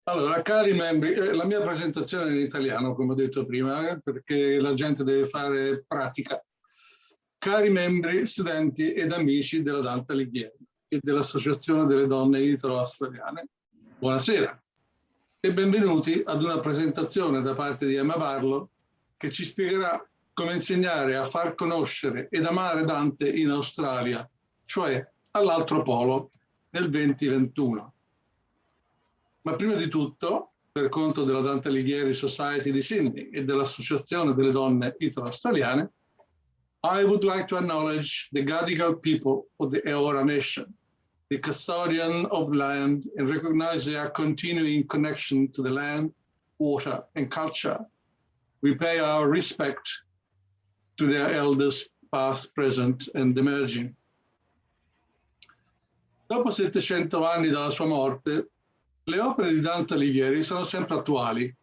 Allora, cari membri, la mia presentazione è in italiano, come ho detto prima, perché la gente deve fare pratica. Cari membri, studenti ed amici della Dante Alighieri e dell'Associazione delle Donne Italo-Australiane, buonasera e benvenuti ad una presentazione da parte di Emma Barlow che ci spiegherà come insegnare a far conoscere ed amare Dante in Australia, cioè all'altro polo, nel 2021. Ma prima di tutto, per conto della Dante Alighieri Society di Sydney e dell'Associazione delle Donne Italo-Australiane, I would like to acknowledge the Gadigal people of the Eora Nation, the custodian of land, and recognize their continuing connection to the land, water, and culture. We pay our respect to their elders, past, present, and emerging. Dopo 700 anni dalla sua morte, le opere di Dante Alighieri sono sempre attuali,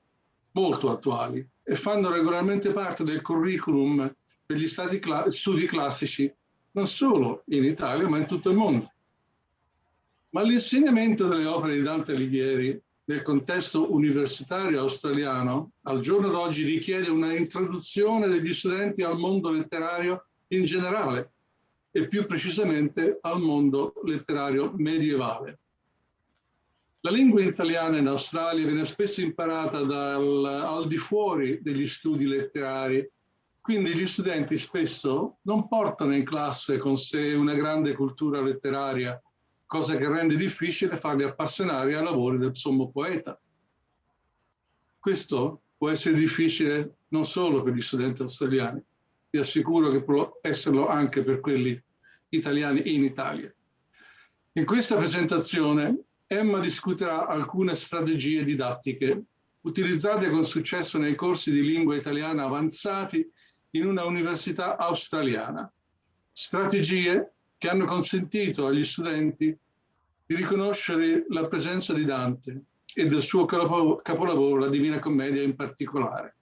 molto attuali, e fanno regolarmente parte del curriculum degli studi classici, non solo in Italia, ma in tutto il mondo. Ma l'insegnamento delle opere di Dante Alighieri nel contesto universitario australiano al giorno d'oggi richiede una introduzione degli studenti al mondo letterario in generale e più precisamente al mondo letterario medievale. La lingua italiana in Australia viene spesso imparata al di fuori degli studi letterari, quindi gli studenti spesso non portano in classe con sé una grande cultura letteraria, cosa che rende difficile farli appassionare ai lavori del sommo poeta. Questo può essere difficile non solo per gli studenti australiani, vi assicuro che può esserlo anche per quelli italiani in Italia. In questa presentazione Emma discuterà alcune strategie didattiche utilizzate con successo nei corsi di lingua italiana avanzati in una università australiana. Strategie che hanno consentito agli studenti di riconoscere la presenza di Dante e del suo capolavoro, la Divina Commedia in particolare,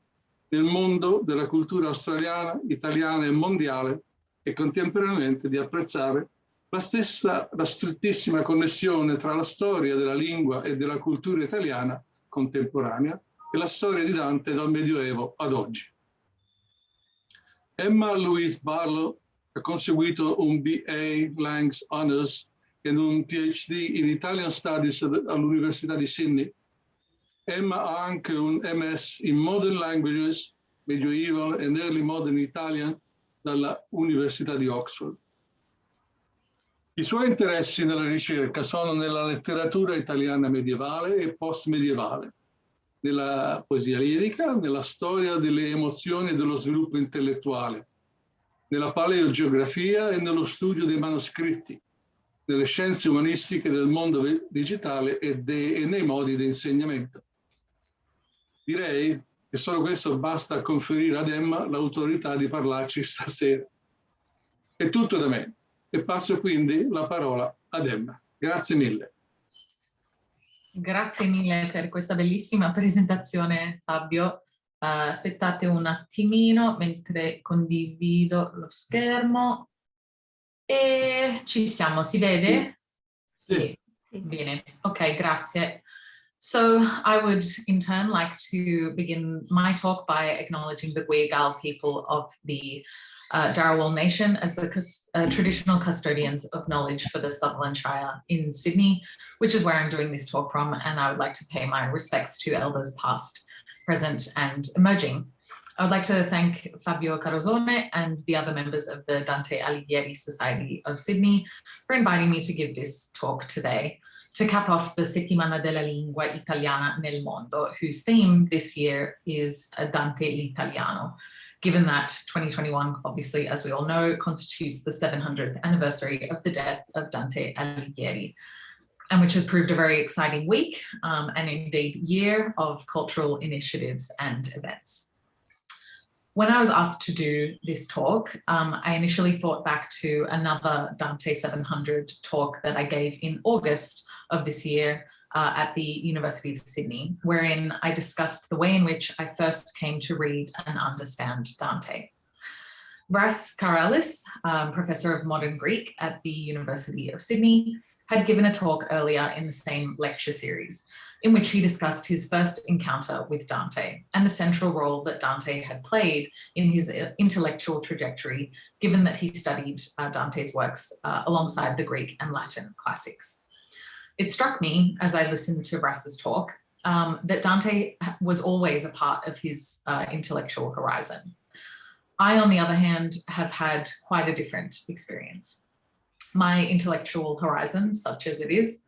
nel mondo della cultura australiana, italiana e mondiale e contemporaneamente di apprezzare la strettissima connessione tra la storia della lingua e della cultura italiana contemporanea e la storia di Dante dal Medioevo ad oggi. Emma Louise Barlow ha conseguito un BA Langs Honours e un PhD in Italian Studies all'Università di Sydney. Emma ha anche un MS in Modern Languages, Medieval and Early Modern Italian dalla Università di Oxford. I suoi interessi nella ricerca sono nella letteratura italiana medievale e post-medievale, nella poesia lirica, nella storia delle emozioni e dello sviluppo intellettuale, nella paleogeografia e nello studio dei manoscritti, nelle scienze umanistiche del mondo digitale e nei modi di insegnamento. Direi che solo questo basta a conferire ad Emma l'autorità di parlarci stasera. È tutto da me. E passo quindi la parola ad Emma. Grazie mille. Grazie mille per questa bellissima presentazione, Fabio. Aspettate un attimino mentre condivido lo schermo. E ci siamo, si vede? Sì. Bene, ok, grazie. So I would in turn like to begin my talk by acknowledging the Gwegal people of the Darawal Nation as the traditional custodians of knowledge for the Sutherland Shire in Sydney, which is where I'm doing this talk from, and I would like to pay my respects to elders past, present and emerging. I would like to thank Fabio Carosone and the other members of the Dante Alighieri Society of Sydney for inviting me to give this talk today to cap off the Settimana della Lingua Italiana nel Mondo, whose theme this year is Dante l'Italiano, given that 2021, obviously, as we all know, constitutes the 700th anniversary of the death of Dante Alighieri, and which has proved a very exciting week and indeed year of cultural initiatives and events. When I was asked to do this talk, I initially thought back to another Dante 700 talk that I gave in August of this year at the University of Sydney, wherein I discussed the way in which I first came to read and understand Dante. Vras Karalis, Professor of Modern Greek at the University of Sydney, had given a talk earlier in the same lecture series, in which he discussed his first encounter with Dante and the central role that Dante had played in his intellectual trajectory, given that he studied Dante's works alongside the Greek and Latin classics. It struck me, as I listened to Russ's talk, that Dante was always a part of his intellectual horizon. I, on the other hand, have had quite a different experience. My intellectual horizon, such as it is,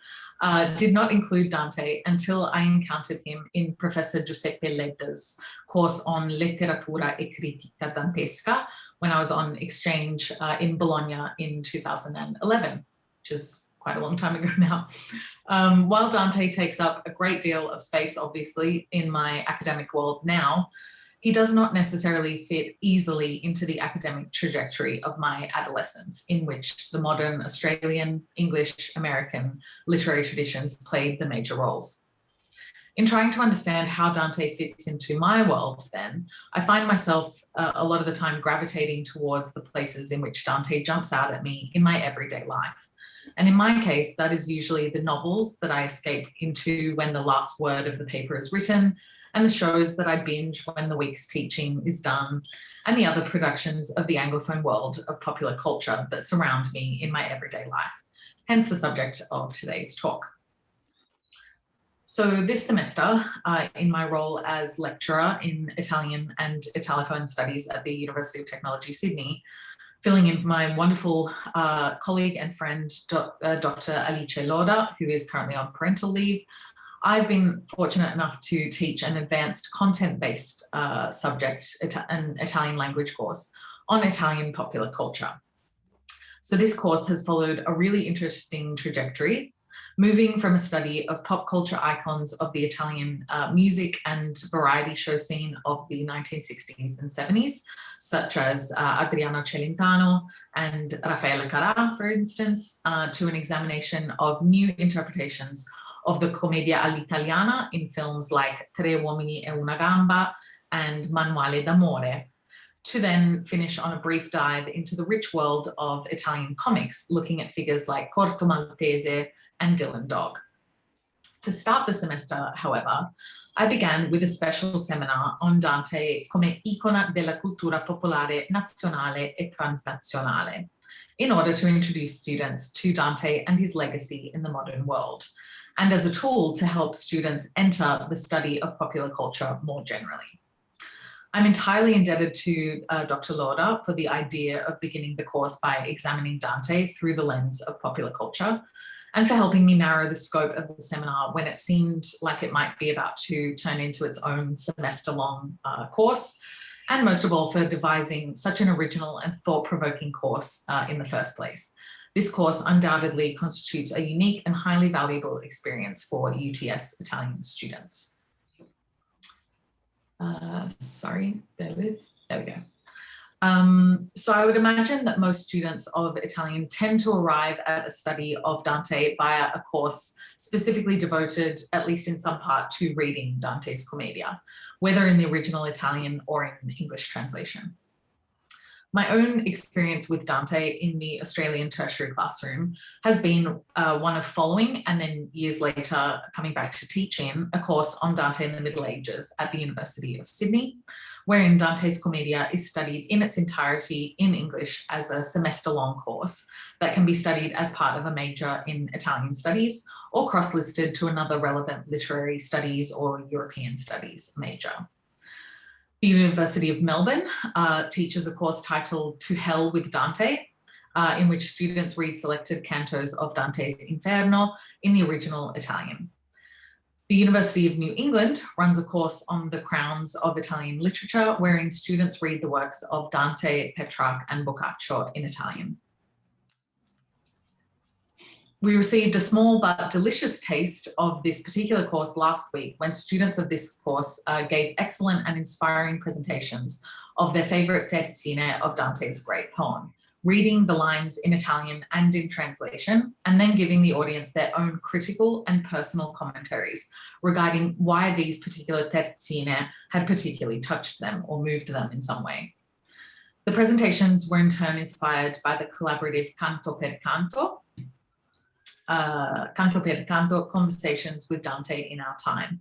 did not include Dante until I encountered him in Professor Giuseppe Ledda's course on Letteratura e Critica Dantesca when I was on exchange in Bologna in 2011, which is quite a long time ago now. While Dante takes up a great deal of space, obviously, in my academic world now, he does not necessarily fit easily into the academic trajectory of my adolescence, in which the modern Australian, English, American literary traditions played the major roles. In trying to understand how Dante fits into my world then, I find myself a lot of the time gravitating towards the places in which Dante jumps out at me in my everyday life. And in my case, that is usually the novels that I escape into when the last word of the paper is written, and the shows that I binge when the week's teaching is done, and the other productions of the Anglophone world of popular culture that surround me in my everyday life, hence the subject of today's talk. So this semester, in my role as lecturer in Italian and Italophone studies at the University of Technology, Sydney, filling in for my wonderful colleague and friend, Dr. Alice Loda, who is currently on parental leave, I've been fortunate enough to teach an advanced content-based subject, an Italian language course on Italian popular culture. So this course has followed a really interesting trajectory, moving from a study of pop culture icons of the Italian music and variety show scene of the 1960s and 70s, such as Adriano Celentano and Raffaele Carrà, for instance, to an examination of new interpretations of the Commedia all'italiana in films like Tre uomini e una gamba and Manuale d'amore, to then finish on a brief dive into the rich world of Italian comics, looking at figures like Corto Maltese and Dylan Dog. To start the semester, however, I began with a special seminar on Dante come icona della cultura popolare nazionale e transnazionale, in order to introduce students to Dante and his legacy in the modern world, and as a tool to help students enter the study of popular culture more generally. I'm entirely indebted to Dr. Loda for the idea of beginning the course by examining Dante through the lens of popular culture, and for helping me narrow the scope of the seminar when it seemed like it might be about to turn into its own semester-long course, and most of all for devising such an original and thought-provoking course in the first place. This course undoubtedly constitutes a unique and highly valuable experience for UTS Italian students. Sorry, bear with, there we go. So I would imagine that most students of Italian tend to arrive at a study of Dante via a course specifically devoted, at least in some part, to reading Dante's Commedia, whether in the original Italian or in English translation. My own experience with Dante in the Australian tertiary classroom has been one of following and then years later coming back to teach in a course on Dante in the Middle Ages at the University of Sydney, wherein Dante's Commedia is studied in its entirety in English as a semester-long course that can be studied as part of a major in Italian studies or cross-listed to another relevant literary studies or European studies major. The University of Melbourne teaches a course titled To Hell with Dante, in which students read selected cantos of Dante's Inferno in the original Italian. The University of New England runs a course on the crowns of Italian literature, wherein students read the works of Dante, Petrarch, and Boccaccio in Italian. We received a small but delicious taste of this particular course last week when students of this course gave excellent and inspiring presentations of their favorite terzine of Dante's great poem, reading the lines in Italian and in translation, and then giving the audience their own critical and personal commentaries regarding why these particular terzine had particularly touched them or moved them in some way. The presentations were in turn inspired by the collaborative Canto per Canto, Canto per Canto, Conversations with Dante in Our Time,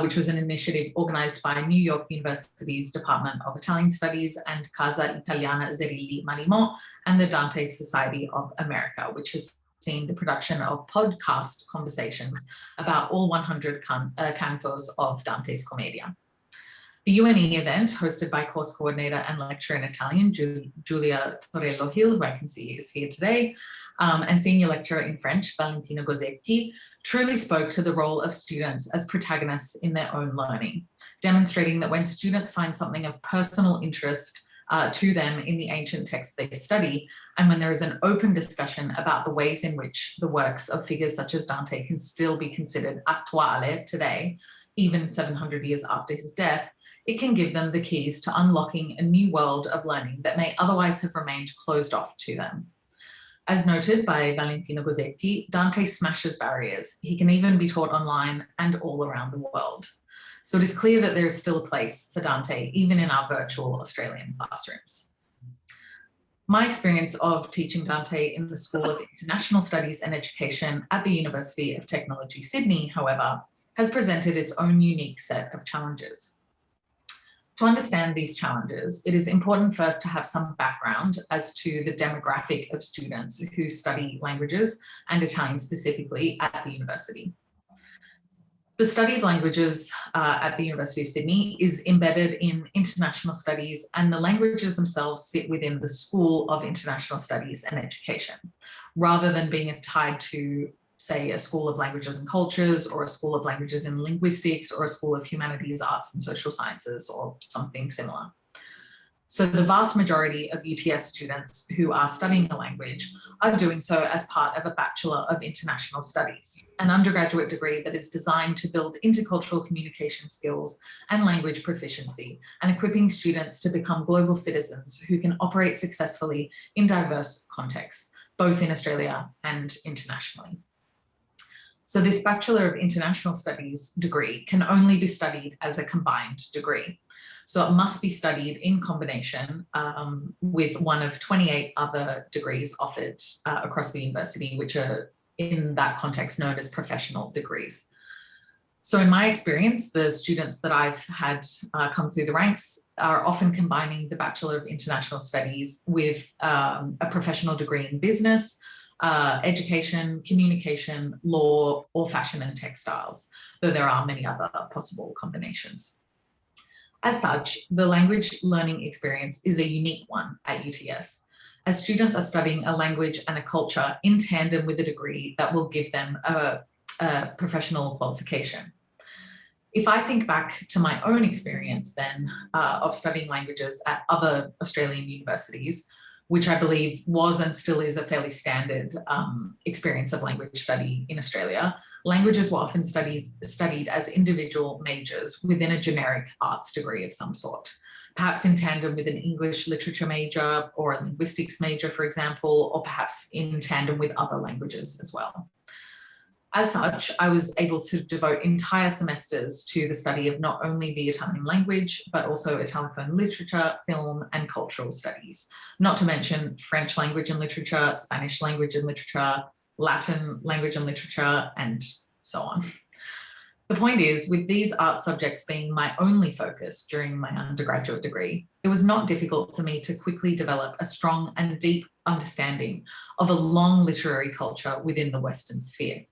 which was an initiative organized by New York University's Department of Italian Studies and Casa Italiana Zerilli Marimo and the Dante Society of America, which has seen the production of podcast conversations about all 100 cantos of Dante's Commedia. The UNE event, hosted by course coordinator and lecturer in Italian, Giulia Torello Hill, who I can see is here today, and senior lecturer in French, Valentino Gozzetti, truly spoke to the role of students as protagonists in their own learning, demonstrating that when students find something of personal interest to them in the ancient texts they study, and when there is an open discussion about the ways in which the works of figures such as Dante can still be considered attuale today, even 700 years after his death, it can give them the keys to unlocking a new world of learning that may otherwise have remained closed off to them. As noted by Valentino Gozzetti, Dante smashes barriers. He can even be taught online and all around the world. So it is clear that there is still a place for Dante, even in our virtual Australian classrooms. My experience of teaching Dante in the School of International Studies and Education at the University of Technology, Sydney, however, has presented its own unique set of challenges. To understand these challenges, it is important first to have some background as to the demographic of students who study languages, and Italian specifically, at the university. The study of languages at the University of Sydney is embedded in international studies, and the languages themselves sit within the School of International Studies and Education, rather than being tied to, say, a School of Languages and Cultures, or a School of Languages and Linguistics, or a School of Humanities, Arts and Social Sciences, or something similar. So the vast majority of UTS students who are studying a language are doing so as part of a Bachelor of International Studies, an undergraduate degree that is designed to build intercultural communication skills and language proficiency, and equipping students to become global citizens who can operate successfully in diverse contexts, both in Australia and internationally. So this Bachelor of International Studies degree can only be studied as a combined degree. So it must be studied in combination with one of 28 other degrees offered across the university, which are in that context known as professional degrees. So in my experience, the students that I've had come through the ranks are often combining the Bachelor of International Studies with a professional degree in business, education, communication, law, or fashion and textiles, though there are many other possible combinations. As such, the language learning experience is a unique one at UTS, as students are studying a language and a culture in tandem with a degree that will give them a professional qualification. If I think back to my own experience then of studying languages at other Australian universities, which I believe was and still is a fairly standard experience of language study in Australia, languages were often studied as individual majors within a generic arts degree of some sort, perhaps in tandem with an English literature major or a linguistics major, for example, or perhaps in tandem with other languages as well. As such, I was able to devote entire semesters to the study of not only the Italian language, but also Italophone literature, film, and cultural studies, not to mention French language and literature, Spanish language and literature, Latin language and literature, and so on. The point is, with these art subjects being my only focus during my undergraduate degree, it was not difficult for me to quickly develop a strong and deep understanding of a long literary culture within the Western sphere.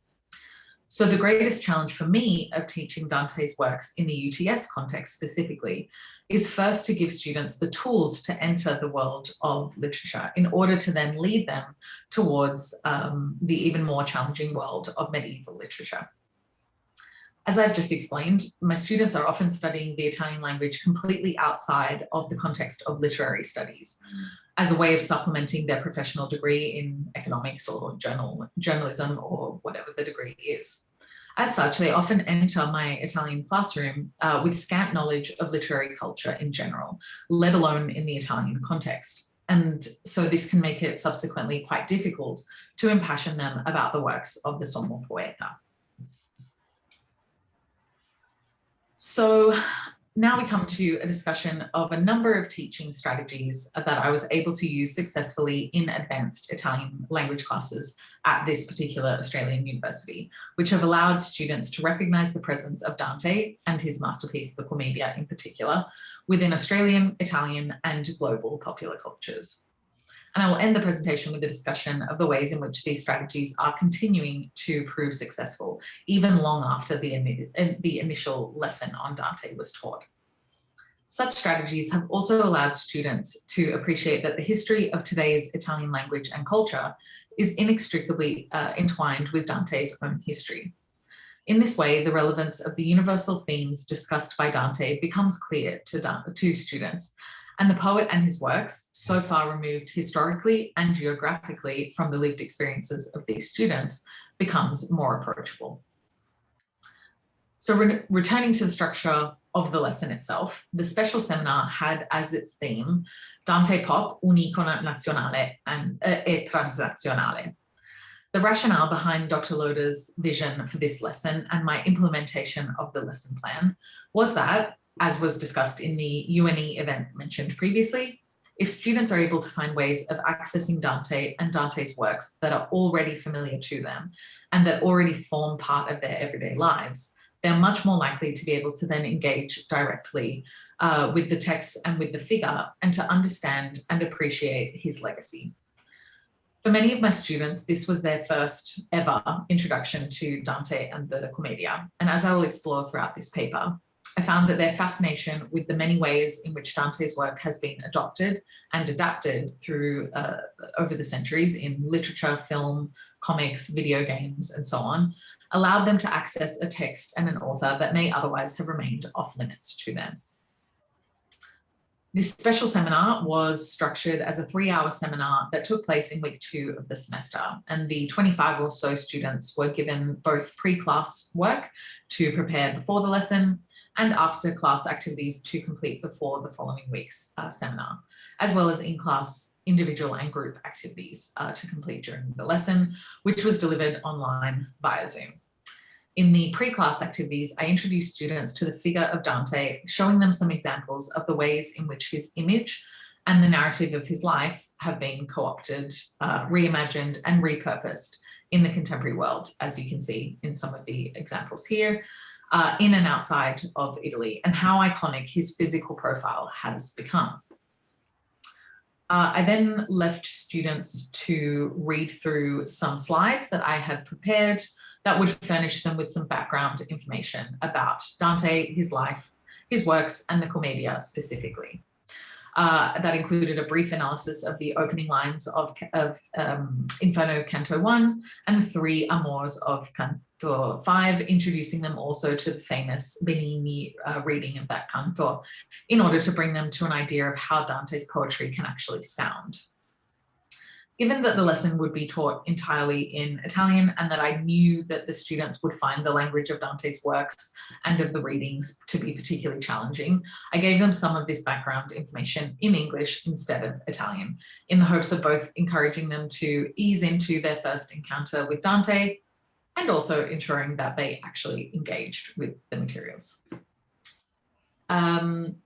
So the greatest challenge for me of teaching Dante's works in the UTS context specifically is first to give students the tools to enter the world of literature in order to then lead them towards the even more challenging world of medieval literature. As I've just explained, my students are often studying the Italian language completely outside of the context of literary studies, as a way of supplementing their professional degree in economics or journalism or whatever the degree is. As such, they often enter my Italian classroom with scant knowledge of literary culture in general, let alone in the Italian context. And so this can make it subsequently quite difficult to impassion them about the works of the Sommo Poeta. So Now we come to a discussion of a number of teaching strategies that I was able to use successfully in advanced Italian language classes at this particular Australian university, which have allowed students to recognise the presence of Dante and his masterpiece, the Commedia in particular, within Australian, Italian and global popular cultures. And I will end the presentation with a discussion of the ways in which these strategies are continuing to prove successful, even long after the initial lesson on Dante was taught. Such strategies have also allowed students to appreciate that the history of today's Italian language and culture is inextricably entwined with Dante's own history. In this way, the relevance of the universal themes discussed by Dante becomes clear to students, and the poet and his works, so far removed historically and geographically from the lived experiences of these students, becomes more approachable. So returning to the structure of the lesson itself, the special seminar had as its theme Dante Pop, un'icona nazionale e transnazionale. The rationale behind Dr. Loda's vision for this lesson and my implementation of the lesson plan was that, as was discussed in the UNE event mentioned previously, if students are able to find ways of accessing Dante and Dante's works that are already familiar to them and that already form part of their everyday lives, they're much more likely to be able to then engage directly with the text and with the figure and to understand and appreciate his legacy. For many of my students, this was their first ever introduction to Dante and the Commedia. And as I will explore throughout this paper, I found that their fascination with the many ways in which Dante's work has been adopted and adapted through over the centuries in literature, film, comics, video games, and so on, allowed them to access a text and an author that may otherwise have remained off limits to them. This special seminar was structured as a 3-hour seminar that took place in week 2 of the semester, and the 25 or so students were given both pre-class work to prepare before the lesson and after class activities to complete before the following week's seminar, as well as in-class individual and group activities to complete during the lesson, which was delivered online via Zoom. In the pre-class activities, I introduced students to the figure of Dante, showing them some examples of the ways in which his image and the narrative of his life have been co-opted, reimagined and repurposed in the contemporary world, as you can see in some of the examples here, in and outside of Italy, and how iconic his physical profile has become. I then left students to read through some slides that I had prepared that would furnish them with some background information about Dante, his life, his works, and the Commedia specifically. That included a brief analysis of the opening lines of Inferno Canto 1 and the 3 amours of Canto 5, introducing them also to the famous Benigni reading of that canto, in order to bring them to an idea of how Dante's poetry can actually sound. Given that the lesson would be taught entirely in Italian and that I knew that the students would find the language of Dante's works and of the readings to be particularly challenging, I gave them some of this background information in English instead of Italian, in the hopes of both encouraging them to ease into their first encounter with Dante and also ensuring that they actually engaged with the materials.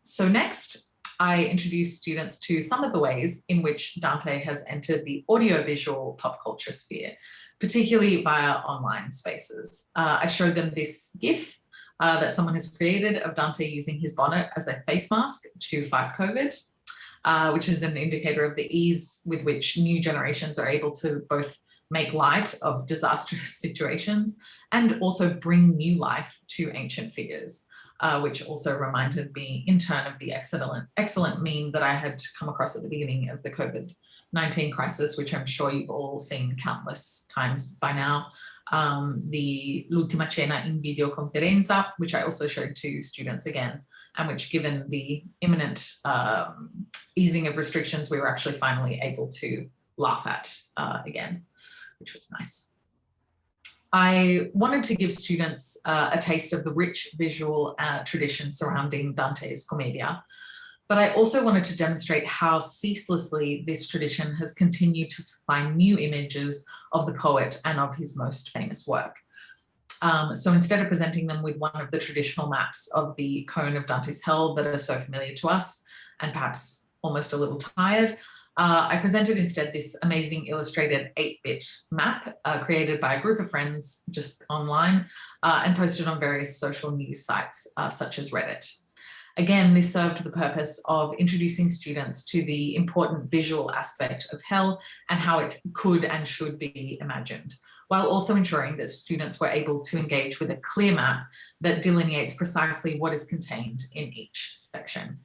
So next, I introduced students to some of the ways in which Dante has entered the audiovisual pop culture sphere, particularly via online spaces. I showed them this GIF that someone has created of Dante using his bonnet as a face mask to fight COVID, which is an indicator of the ease with which new generations are able to both make light of disastrous situations and also bring new life to ancient figures. Which also reminded me in turn of the excellent meme that I had come across at the beginning of the COVID-19 crisis, which I'm sure you've all seen countless times by now. The L'ultima cena in videoconferenza, which I also showed to students again, and which, given the imminent easing of restrictions, we were actually finally able to laugh at again, which was nice. I wanted to give students a taste of the rich visual tradition surrounding Dante's Commedia, but I also wanted to demonstrate how ceaselessly this tradition has continued to supply new images of the poet and of his most famous work. So instead of presenting them with one of the traditional maps of the cone of Dante's Hell that are so familiar to us and perhaps almost a little tired, I presented instead this amazing illustrated 8-bit map created by a group of friends just online and posted on various social news sites such as Reddit. Again, this served the purpose of introducing students to the important visual aspect of hell and how it could and should be imagined, while also ensuring that students were able to engage with a clear map that delineates precisely what is contained in each section.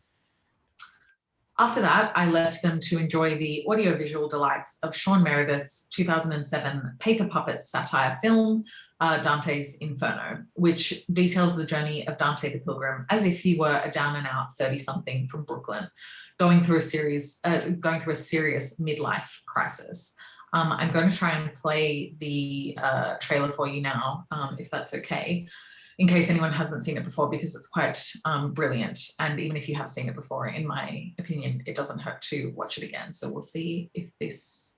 After that, I left them to enjoy the audiovisual delights of Sean Meredith's 2007 paper puppet satire film, Dante's Inferno, which details the journey of Dante the Pilgrim as if he were a down and out 30-something from Brooklyn, going through a serious midlife crisis. I'm going to try and play the trailer for you now, if that's okay, in case anyone hasn't seen it before, because it's quite brilliant. And even if you have seen it before, in my opinion, it doesn't hurt to watch it again. So we'll see if this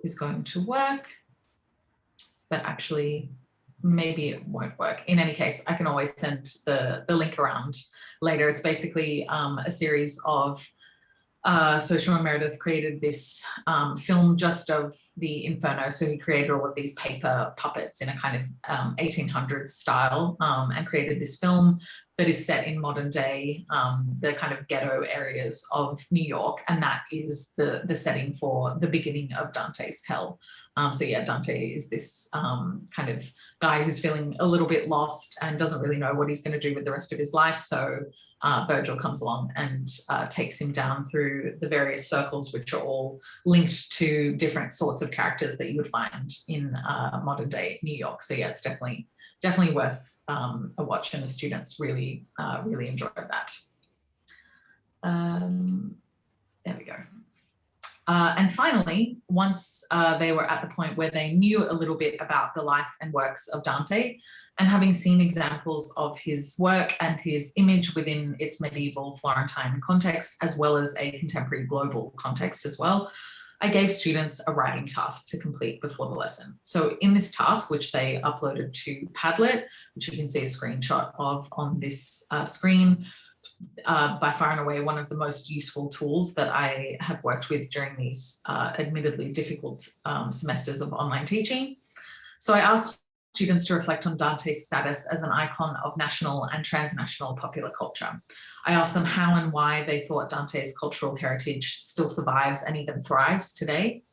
is going to work, but actually maybe it won't work. In any case, I can always send the link around later. It's basically a series of so Sean Meredith created this film just of the Inferno. So he created all of these paper puppets in a kind of 1800s style and created this film that is set in modern day, the kind of ghetto areas of New York. And that is the setting for the beginning of Dante's Hell. So yeah, Dante is this kind of guy who's feeling a little bit lost and doesn't really know what he's going to do with the rest of his life. So Virgil comes along and takes him down through the various circles, which are all linked to different sorts of characters that you would find in modern day New York. So yeah, it's definitely worth a watch, and the students really enjoyed that. There we go. And finally, once they were at the point where they knew a little bit about the life and works of Dante, and having seen examples of his work and his image within its medieval Florentine context, as well as a contemporary global context as well, I gave students a writing task to complete before the lesson. So in this task, which they uploaded to Padlet, which you can see a screenshot of on this screen, by far and away one of the most useful tools that I have worked with during these admittedly difficult semesters of online teaching. So I asked students to reflect on Dante's status as an icon of national and transnational popular culture. I asked them how and why they thought Dante's cultural heritage still survives and even thrives today,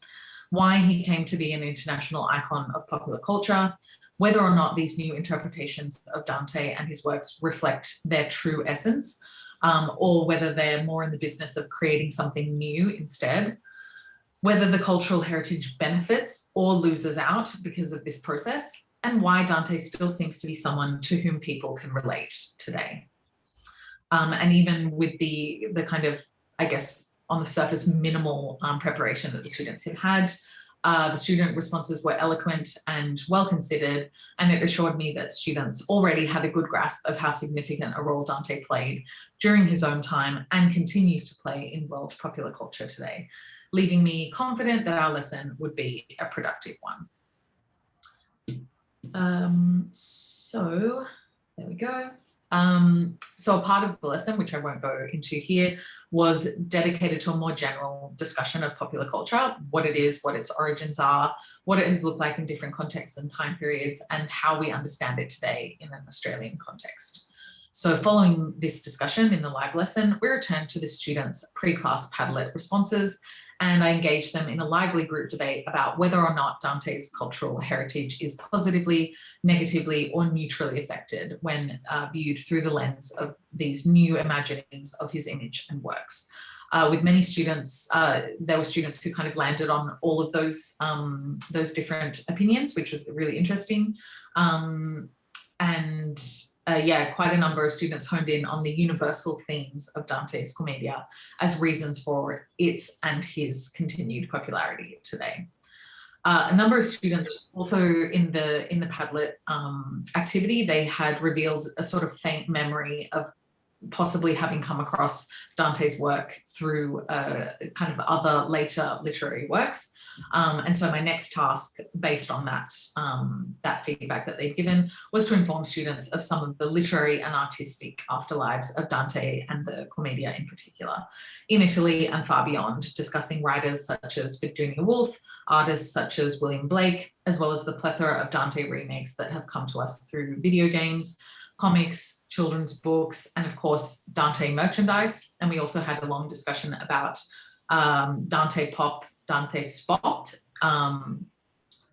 why he came to be an international icon of popular culture, whether or not these new interpretations of Dante and his works reflect their true essence, or whether they're more in the business of creating something new instead, whether the cultural heritage benefits or loses out because of this process, and why Dante still seems to be someone to whom people can relate today. And even with the kind of, I guess, on the surface, minimal preparation that the students had had, the student responses were eloquent and well considered, and it assured me that students already had a good grasp of how significant a role Dante played during his own time and continues to play in world popular culture today, leaving me confident that our lesson would be a productive one. So there we go. So a part of the lesson, which I won't go into here, was dedicated to a more general discussion of popular culture, what it is, what its origins are, what it has looked like in different contexts and time periods, and how we understand it today in an Australian context. So following this discussion in the live lesson, we returned to the students' pre-class Padlet responses, and I engaged them in a lively group debate about whether or not Dante's cultural heritage is positively, negatively, or neutrally affected when viewed through the lens of these new imaginings of his image and works. With many students, there were students who kind of landed on all of those different opinions, which was really interesting. Yeah, quite a number of students honed in on the universal themes of Dante's Commedia as reasons for its and his continued popularity today. A number of students also in the Padlet activity, they had revealed a sort of faint memory of possibly having come across Dante's work through kind of other later literary works. And so my next task, based on that, that feedback that they've given, was to inform students of some of the literary and artistic afterlives of Dante and the Commedia in particular, in Italy and far beyond, discussing writers such as Virginia Woolf, artists such as William Blake, as well as the plethora of Dante remakes that have come to us through video games, comics, children's books, and of course, Dante merchandise. And we also had a long discussion about Dante Pop, Dante Spot,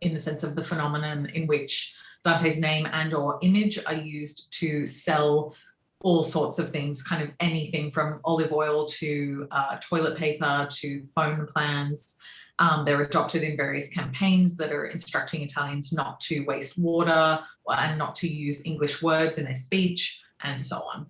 in the sense of the phenomenon in which Dante's name and or image are used to sell all sorts of things, kind of anything from olive oil to toilet paper to phone plans. They're adopted in various campaigns that are instructing Italians not to waste water and not to use English words in their speech, and so on.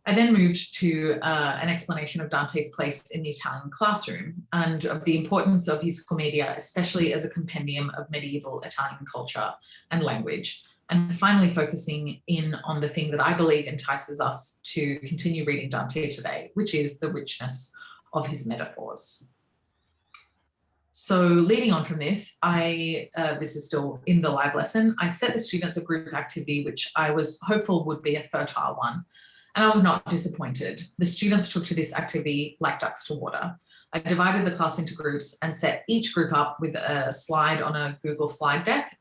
I then moved to an explanation of Dante's place in the Italian classroom and of the importance of his Commedia, especially as a compendium of medieval Italian culture and language, and finally focusing in on the thing that I believe entices us to continue reading Dante today, which is the richness of his metaphors. So leading on from this, this is still in the live lesson, I set the students a group activity which I was hopeful would be a fertile one, and I was not disappointed. The students took to this activity like ducks to water. I divided the class into groups and set each group up with a slide on a Google slide deck,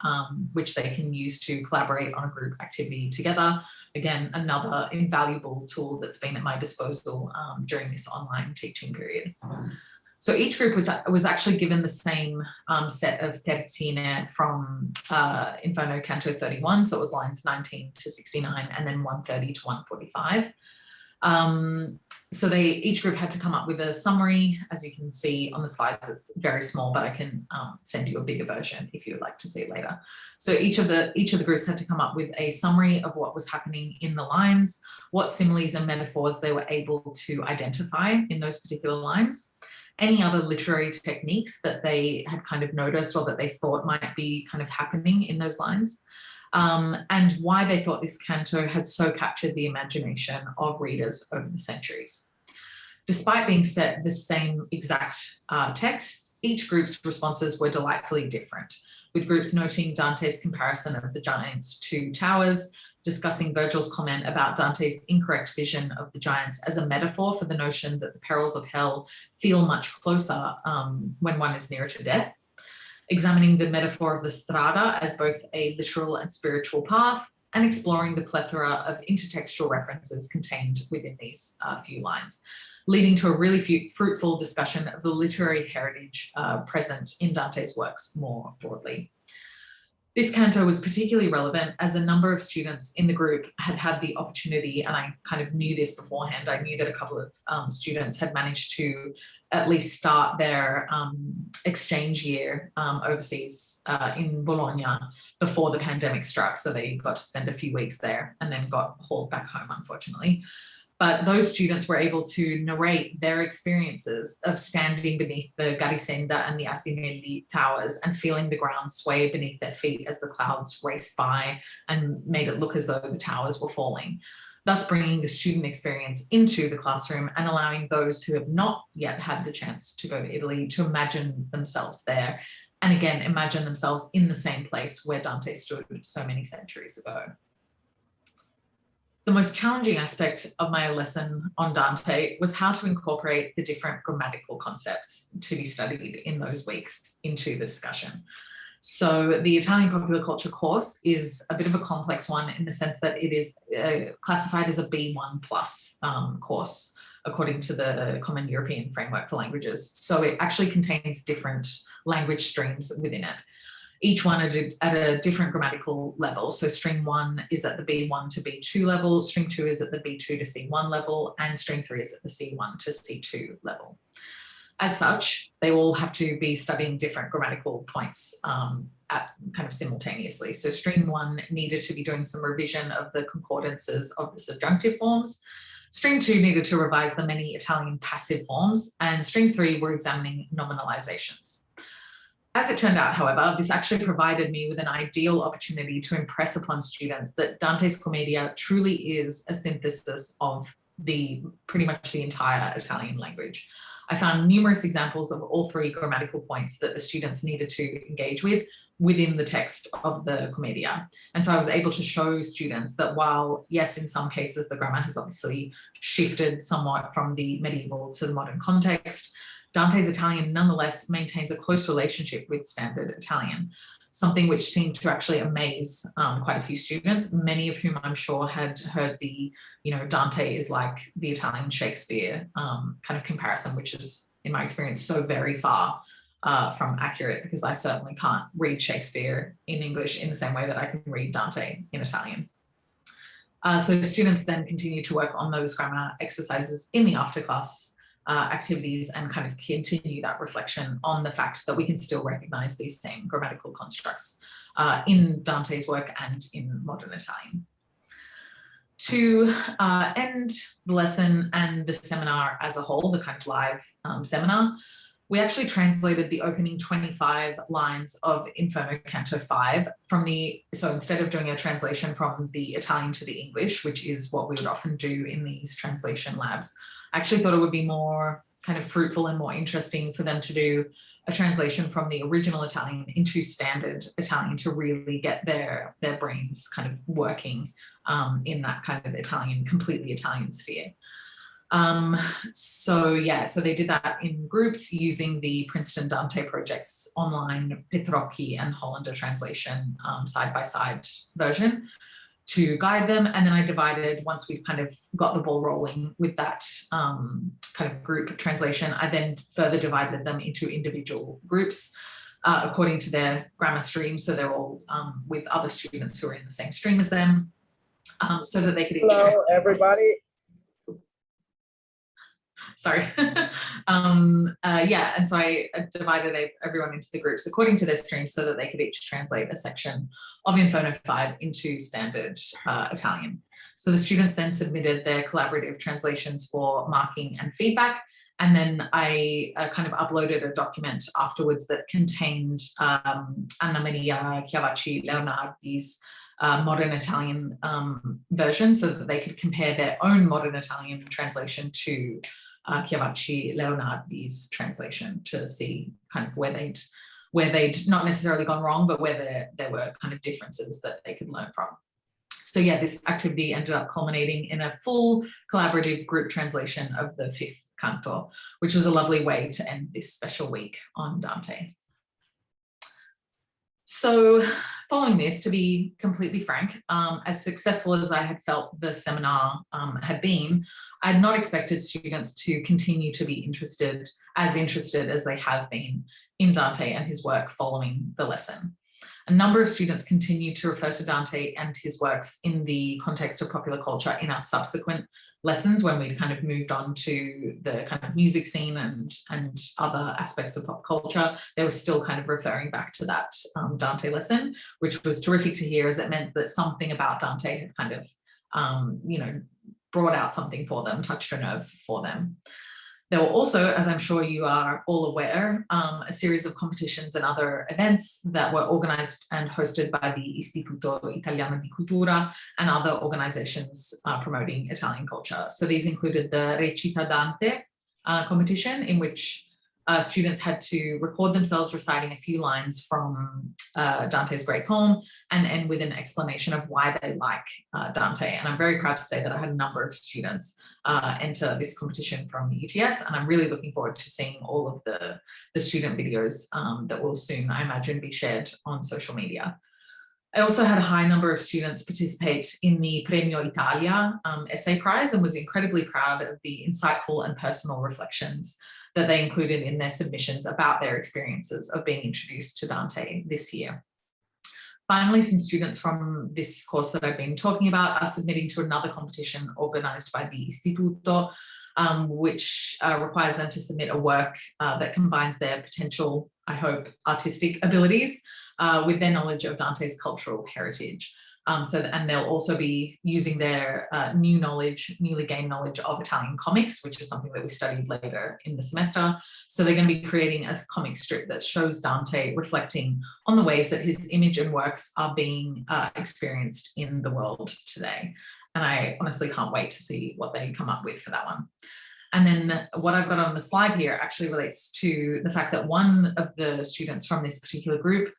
which they can use to collaborate on a group activity together. Again, another invaluable tool that's been at my disposal during this online teaching period. So each group was actually given the same set of terzine from Inferno Canto 31, so it was lines 19 to 69 and then 130 to 145. So each group had to come up with a summary. As you can see on the slides, it's very small, but I can send you a bigger version if you would like to see it later. So each of the groups had to come up with a summary of what was happening in the lines, what similes and metaphors they were able to identify in those particular lines, any other literary techniques that they had kind of noticed or that they thought might be kind of happening in those lines, and why they thought this canto had so captured the imagination of readers over the centuries. Despite being set the same exact text, each group's responses were delightfully different, with groups noting Dante's comparison of the giants to towers, discussing Virgil's comment about Dante's incorrect vision of the giants as a metaphor for the notion that the perils of hell feel much closer when one is nearer to death, examining the metaphor of the strada as both a literal and spiritual path, and exploring the plethora of intertextual references contained within these few lines, leading to a really fruitful discussion of the literary heritage present in Dante's works more broadly. This canto was particularly relevant as a number of students in the group had had the opportunity, and I kind of knew this beforehand, I knew that a couple of students had managed to at least start their exchange year overseas in Bologna before the pandemic struck. So they got to spend a few weeks there and then got hauled back home, unfortunately. But those students were able to narrate their experiences of standing beneath the Garisenda and the Asinelli towers and feeling the ground sway beneath their feet as the clouds raced by and made it look as though the towers were falling, thus bringing the student experience into the classroom and allowing those who have not yet had the chance to go to Italy to imagine themselves there, and again, imagine themselves in the same place where Dante stood so many centuries ago. The most challenging aspect of my lesson on Dante was how to incorporate the different grammatical concepts to be studied in those weeks into the discussion. So the Italian popular culture course is a bit of a complex one in the sense that it is classified as a B1 plus course according to the Common European Framework for Languages. So it actually contains different language streams within it. Each one at a different grammatical level. So stream 1 is at the B1 to B2 level, stream 2 is at the B2 to C1 level, and stream 3 is at the C1 to C2 level. As such, they all have to be studying different grammatical points at kind of simultaneously. So stream 1 needed to be doing some revision of the concordances of the subjunctive forms. Stream 2 needed to revise the many Italian passive forms, and stream 3 were examining nominalizations. As it turned out, however, this actually provided me with an ideal opportunity to impress upon students that Dante's Commedia truly is a synthesis of pretty much the entire Italian language. I found numerous examples of all three grammatical points that the students needed to engage with within the text of the Commedia. And so I was able to show students that while, yes, in some cases, the grammar has obviously shifted somewhat from the medieval to the modern context, Dante's Italian nonetheless maintains a close relationship with standard Italian, something which seemed to actually amaze quite a few students, many of whom I'm sure had heard the, Dante is like the Italian Shakespeare kind of comparison, which is, in my experience, so very far from accurate, because I certainly can't read Shakespeare in English in the same way that I can read Dante in Italian. So students then continue to work on those grammar exercises in the after-class activities and kind of continue that reflection on the fact that we can still recognize these same grammatical constructs in Dante's work and in modern Italian. To end the lesson and the seminar as a whole, the kind of live seminar, we actually translated the opening 25 lines of Inferno Canto 5 so instead of doing a translation from the Italian to the English, which is what we would often do in these translation labs, I actually thought it would be more kind of fruitful and more interesting for them to do a translation from the original Italian into standard Italian to really get their brains kind of working in that kind of Italian, completely Italian sphere. So they did that in groups using the Princeton Dante Project's online Petrocchi and Hollander translation side-by-side version to guide them. And then I divided, once we've kind of got the ball rolling with that kind of group translation, I then further divided them into individual groups according to their grammar stream. So they're all with other students who are in the same stream as them, so that they could each— Hello, everybody. Sorry. And so I divided everyone into the groups according to their stream so that they could each translate a section of Inferno 5 into standard Italian. So the students then submitted their collaborative translations for marking and feedback. And then I kind of uploaded a document afterwards that contained Anna Maria Chiavacci Leonardi's modern Italian version, so that they could compare their own modern Italian translation to Chiavacci Leonardi's translation to see kind of where they'd not necessarily gone wrong, but where there were kind of differences that they could learn from. So this activity ended up culminating in a full collaborative group translation of the 5th canto, which was a lovely way to end this special week on Dante. So following this, to be completely frank, as successful as I had felt the seminar had been, I had not expected students to continue to be interested as they have been in Dante and his work following the lesson. A number of students continued to refer to Dante and his works in the context of popular culture in our subsequent lessons, when we'd kind of moved on to the kind of music scene and other aspects of pop culture. They were still kind of referring back to that Dante lesson, which was terrific to hear, as it meant that something about Dante had kind of, brought out something for them, touched a nerve for them. There were also, as I'm sure you are all aware, a series of competitions and other events that were organized and hosted by the Istituto Italiano di Cultura and other organizations promoting Italian culture. So these included the Recitadante Competition, in which students had to record themselves reciting a few lines from Dante's great poem and end with an explanation of why they like Dante. And I'm very proud to say that I had a number of students enter this competition from UTS, and I'm really looking forward to seeing all of the student videos that will soon, I imagine, be shared on social media. I also had a high number of students participate in the Premio Italia essay prize, and was incredibly proud of the insightful and personal reflections that they included in their submissions about their experiences of being introduced to Dante this year. Finally, some students from this course that I've been talking about are submitting to another competition organised by the Istituto, which requires them to submit a work that combines their potential, I hope, artistic abilities with their knowledge of Dante's cultural heritage. And they'll also be using their newly gained knowledge of Italian comics, which is something that we studied later in the semester. So they're going to be creating a comic strip that shows Dante reflecting on the ways that his image and works are being experienced in the world today. And I honestly can't wait to see what they come up with for that one. And then what I've got on the slide here actually relates to the fact that one of the students from this particular group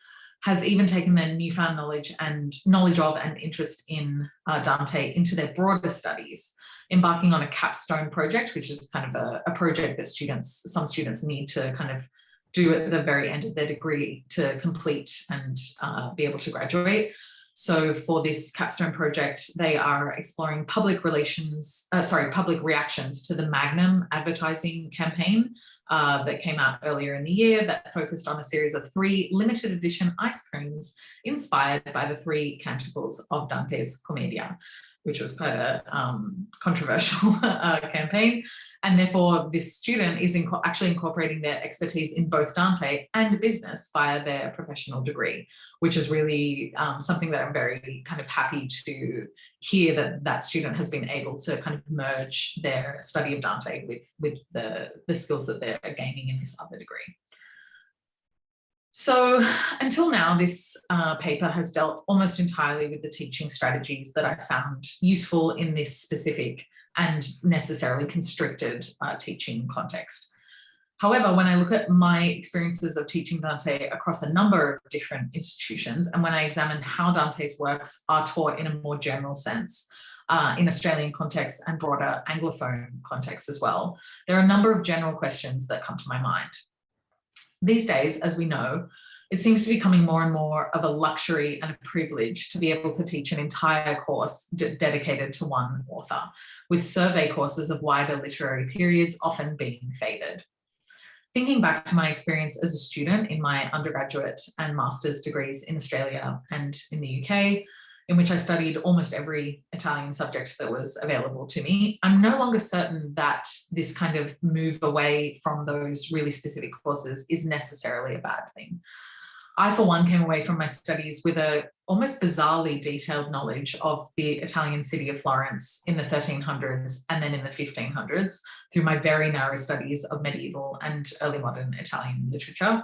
has even taken their newfound knowledge of and interest in Dante into their broader studies, embarking on a capstone project, which is kind of a project that some students need to kind of do at the very end of their degree to complete and be able to graduate. So for this capstone project, they are exploring public reactions to the Magnum advertising campaign that came out earlier in the year that focused on a series of 3 limited edition ice creams inspired by the 3 canticles of Dante's Commedia, which was quite a controversial campaign. And therefore, this student is actually incorporating their expertise in both Dante and business via their professional degree, which is really something that I'm very kind of happy to hear that student has been able to kind of merge their study of Dante with the skills that they're gaining in this other degree. So until now, this paper has dealt almost entirely with the teaching strategies that I found useful in this specific and necessarily constricted teaching context. However, when I look at my experiences of teaching Dante across a number of different institutions, and when I examine how Dante's works are taught in a more general sense, in Australian context and broader Anglophone context as well, there are a number of general questions that come to my mind. These days, as we know, it seems to be becoming more and more of a luxury and a privilege to be able to teach an entire course dedicated to one author, with survey courses of wider literary periods often being favoured. Thinking back to my experience as a student in my undergraduate and master's degrees in Australia and in the UK, in which I studied almost every Italian subject that was available to me, I'm no longer certain that this kind of move away from those really specific courses is necessarily a bad thing. I, for one, came away from my studies with a almost bizarrely detailed knowledge of the Italian city of Florence in the 1300s and then in the 1500s through my very narrow studies of medieval and early modern Italian literature,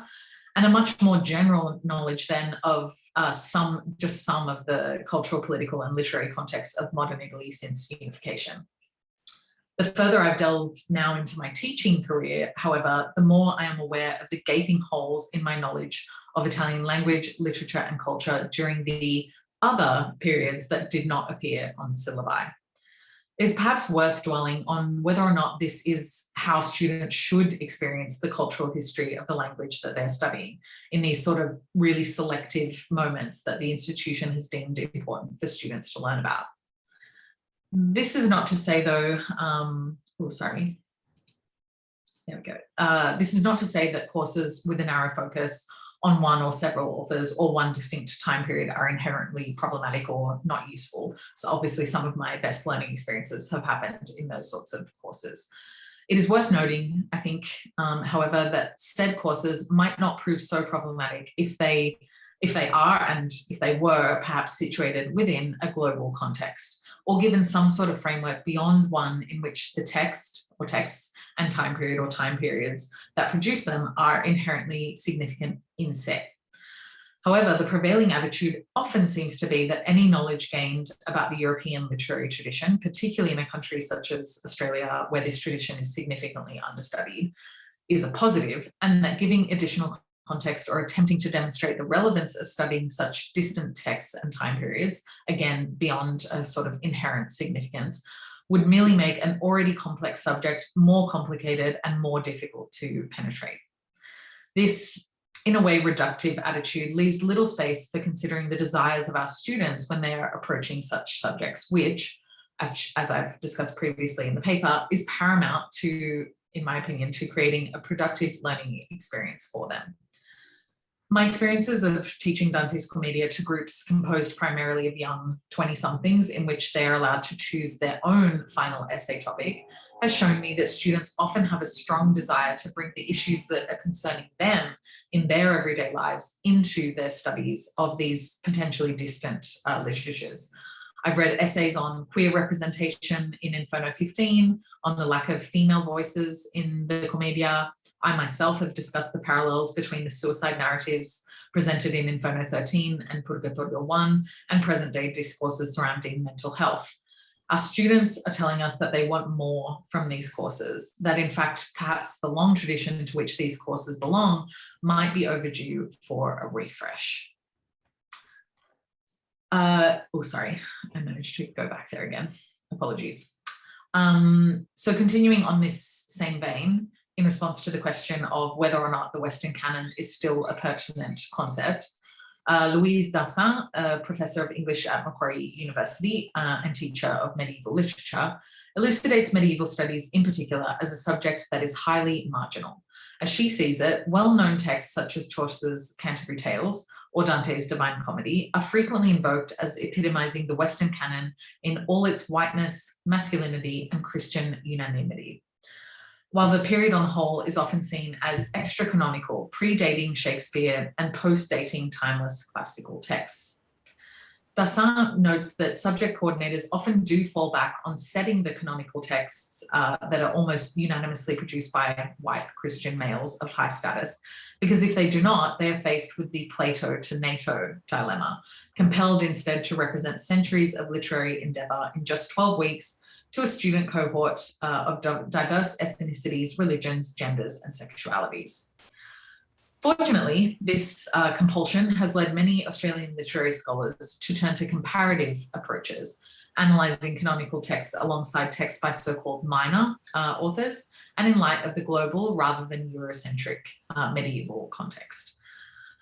and a much more general knowledge then of some of the cultural, political and literary context of modern Italy since unification. The further I've delved now into my teaching career, however, the more I am aware of the gaping holes in my knowledge of Italian language, literature and culture during the other periods that did not appear on syllabi. It's perhaps worth dwelling on whether or not this is how students should experience the cultural history of the language that they're studying in these sort of really selective moments that the institution has deemed important for students to learn about. This is not to say though, this is not to say that courses with a narrow focus on one or several authors or one distinct time period are inherently problematic or not useful. So obviously some of my best learning experiences have happened in those sorts of courses. It is worth noting, I think, however, that said courses might not prove so problematic if they are and if they were perhaps situated within a global context or given some sort of framework beyond one in which the text or texts and time period or time periods that produce them are inherently significant in set. However, the prevailing attitude often seems to be that any knowledge gained about the European literary tradition, particularly in a country such as Australia, where this tradition is significantly understudied, is a positive, and that giving additional context or attempting to demonstrate the relevance of studying such distant texts and time periods, again, beyond a sort of inherent significance, would merely make an already complex subject more complicated and more difficult to penetrate. This, in a way, reductive attitude leaves little space for considering the desires of our students when they are approaching such subjects, which, as I've discussed previously in the paper, is paramount to, in my opinion, to creating a productive learning experience for them. My experiences of teaching Dante's Commedia to groups composed primarily of young 20-somethings in which they are allowed to choose their own final essay topic has shown me that students often have a strong desire to bring the issues that are concerning them in their everyday lives into their studies of these potentially distant literatures. I've read essays on queer representation in Inferno 15, on the lack of female voices in the Commedia. I myself have discussed the parallels between the suicide narratives presented in Inferno 13 and Purgatorio 1 and present-day discourses surrounding mental health. Our students are telling us that they want more from these courses, that in fact, perhaps the long tradition to which these courses belong might be overdue for a refresh. Oh, sorry, I managed to go back there again. Apologies. So continuing on this same vein, in response to the question of whether or not the Western canon is still a pertinent concept, Louise Dassin, a professor of English at Macquarie University and teacher of medieval literature, elucidates medieval studies in particular as a subject that is highly marginal. As she sees it, well-known texts such as Chaucer's Canterbury Tales or Dante's Divine Comedy are frequently invoked as epitomizing the Western canon in all its whiteness, masculinity, and Christian unanimity. While the period on the whole is often seen as extra-canonical, predating Shakespeare and post-dating timeless classical texts. Dassin notes that subject coordinators often do fall back on setting the canonical texts that are almost unanimously produced by white Christian males of high status, because if they do not, they are faced with the Plato to NATO dilemma, compelled instead to represent centuries of literary endeavor in just 12 weeks to a student cohort of diverse ethnicities, religions, genders, and sexualities. Fortunately, this compulsion has led many Australian literary scholars to turn to comparative approaches, analysing canonical texts alongside texts by so-called minor authors, and in light of the global rather than Eurocentric medieval context,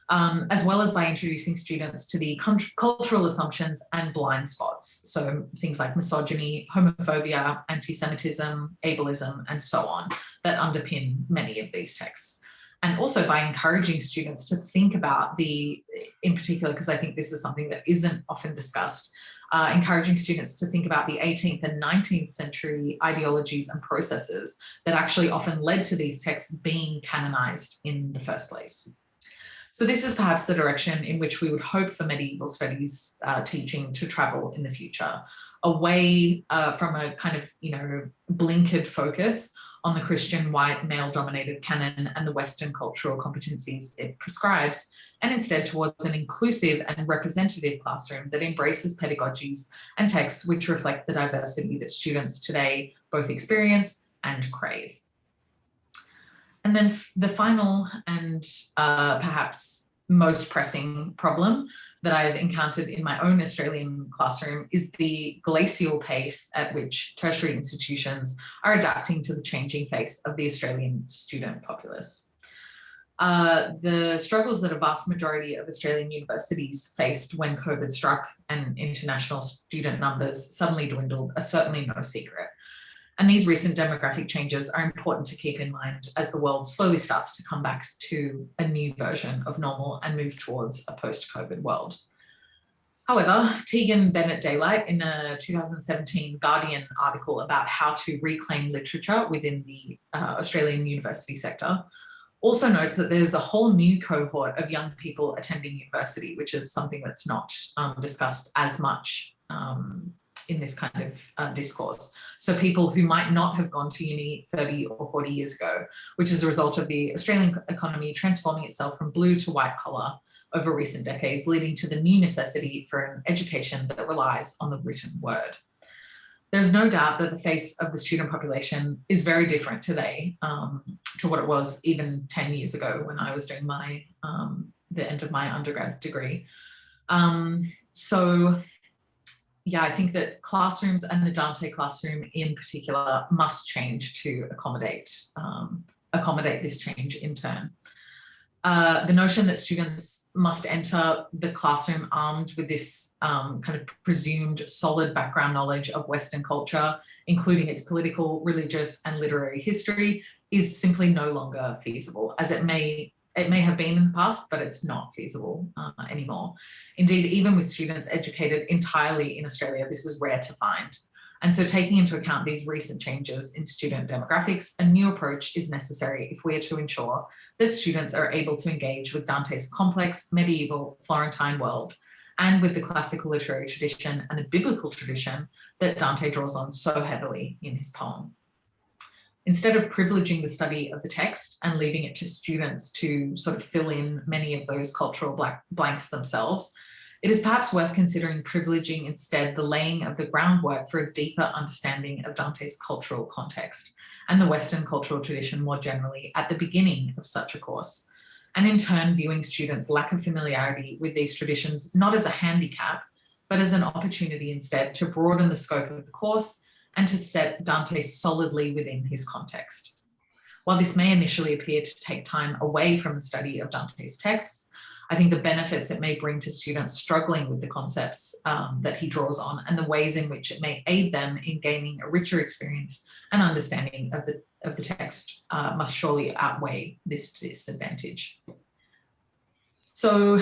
as well as by introducing students to the cultural assumptions and blind spots, so things like misogyny, homophobia, anti-Semitism, ableism, and so on, that underpin many of these texts. And also by encouraging students to think about in particular, because I think this is something that isn't often discussed, encouraging students to think about the 18th and 19th century ideologies and processes that actually often led to these texts being canonized in the first place. So this is perhaps the direction in which we would hope for medieval studies teaching to travel in the future, away from a kind of, blinkered focus on the Christian white male-dominated canon and the Western cultural competencies it prescribes, and instead towards an inclusive and representative classroom that embraces pedagogies and texts which reflect the diversity that students today both experience and crave. And then the final and perhaps most pressing problem that I've encountered in my own Australian classroom is the glacial pace at which tertiary institutions are adapting to the changing face of the Australian student populace. The struggles that a vast majority of Australian universities faced when COVID struck and international student numbers suddenly dwindled are certainly no secret. And these recent demographic changes are important to keep in mind as the world slowly starts to come back to a new version of normal and move towards a post-COVID world. However, Tegan Bennett-Daylight, in a 2017 Guardian article about how to reclaim literature within the Australian university sector, also notes that there's a whole new cohort of young people attending university, which is something that's not discussed as much in this kind of discourse. So people who might not have gone to uni 30 or 40 years ago, which is a result of the Australian economy transforming itself from blue to white collar over recent decades, leading to the new necessity for an education that relies on the written word. There's no doubt that the face of the student population is very different today to what it was even 10 years ago when I was doing the end of my undergrad degree. So yeah, I think that classrooms and the Dante classroom in particular must change to accommodate this change in turn. The notion that students must enter the classroom armed with this kind of presumed solid background knowledge of Western culture, including its political, religious, and literary history, is simply no longer feasible, as it may have been in the past, but it's not feasible anymore. Indeed, even with students educated entirely in Australia, this is rare to find. And so taking into account these recent changes in student demographics, a new approach is necessary if we are to ensure that students are able to engage with Dante's complex medieval Florentine world and with the classical literary tradition and the biblical tradition that Dante draws on so heavily in his poem. Instead of privileging the study of the text and leaving it to students to sort of fill in many of those cultural blanks themselves, it is perhaps worth considering privileging instead the laying of the groundwork for a deeper understanding of Dante's cultural context and the Western cultural tradition more generally at the beginning of such a course, and in turn viewing students' lack of familiarity with these traditions not as a handicap, but as an opportunity instead to broaden the scope of the course and to set Dante solidly within his context. While this may initially appear to take time away from the study of Dante's texts, I think the benefits it may bring to students struggling with the concepts that he draws on and the ways in which it may aid them in gaining a richer experience and understanding of the text must surely outweigh this disadvantage. So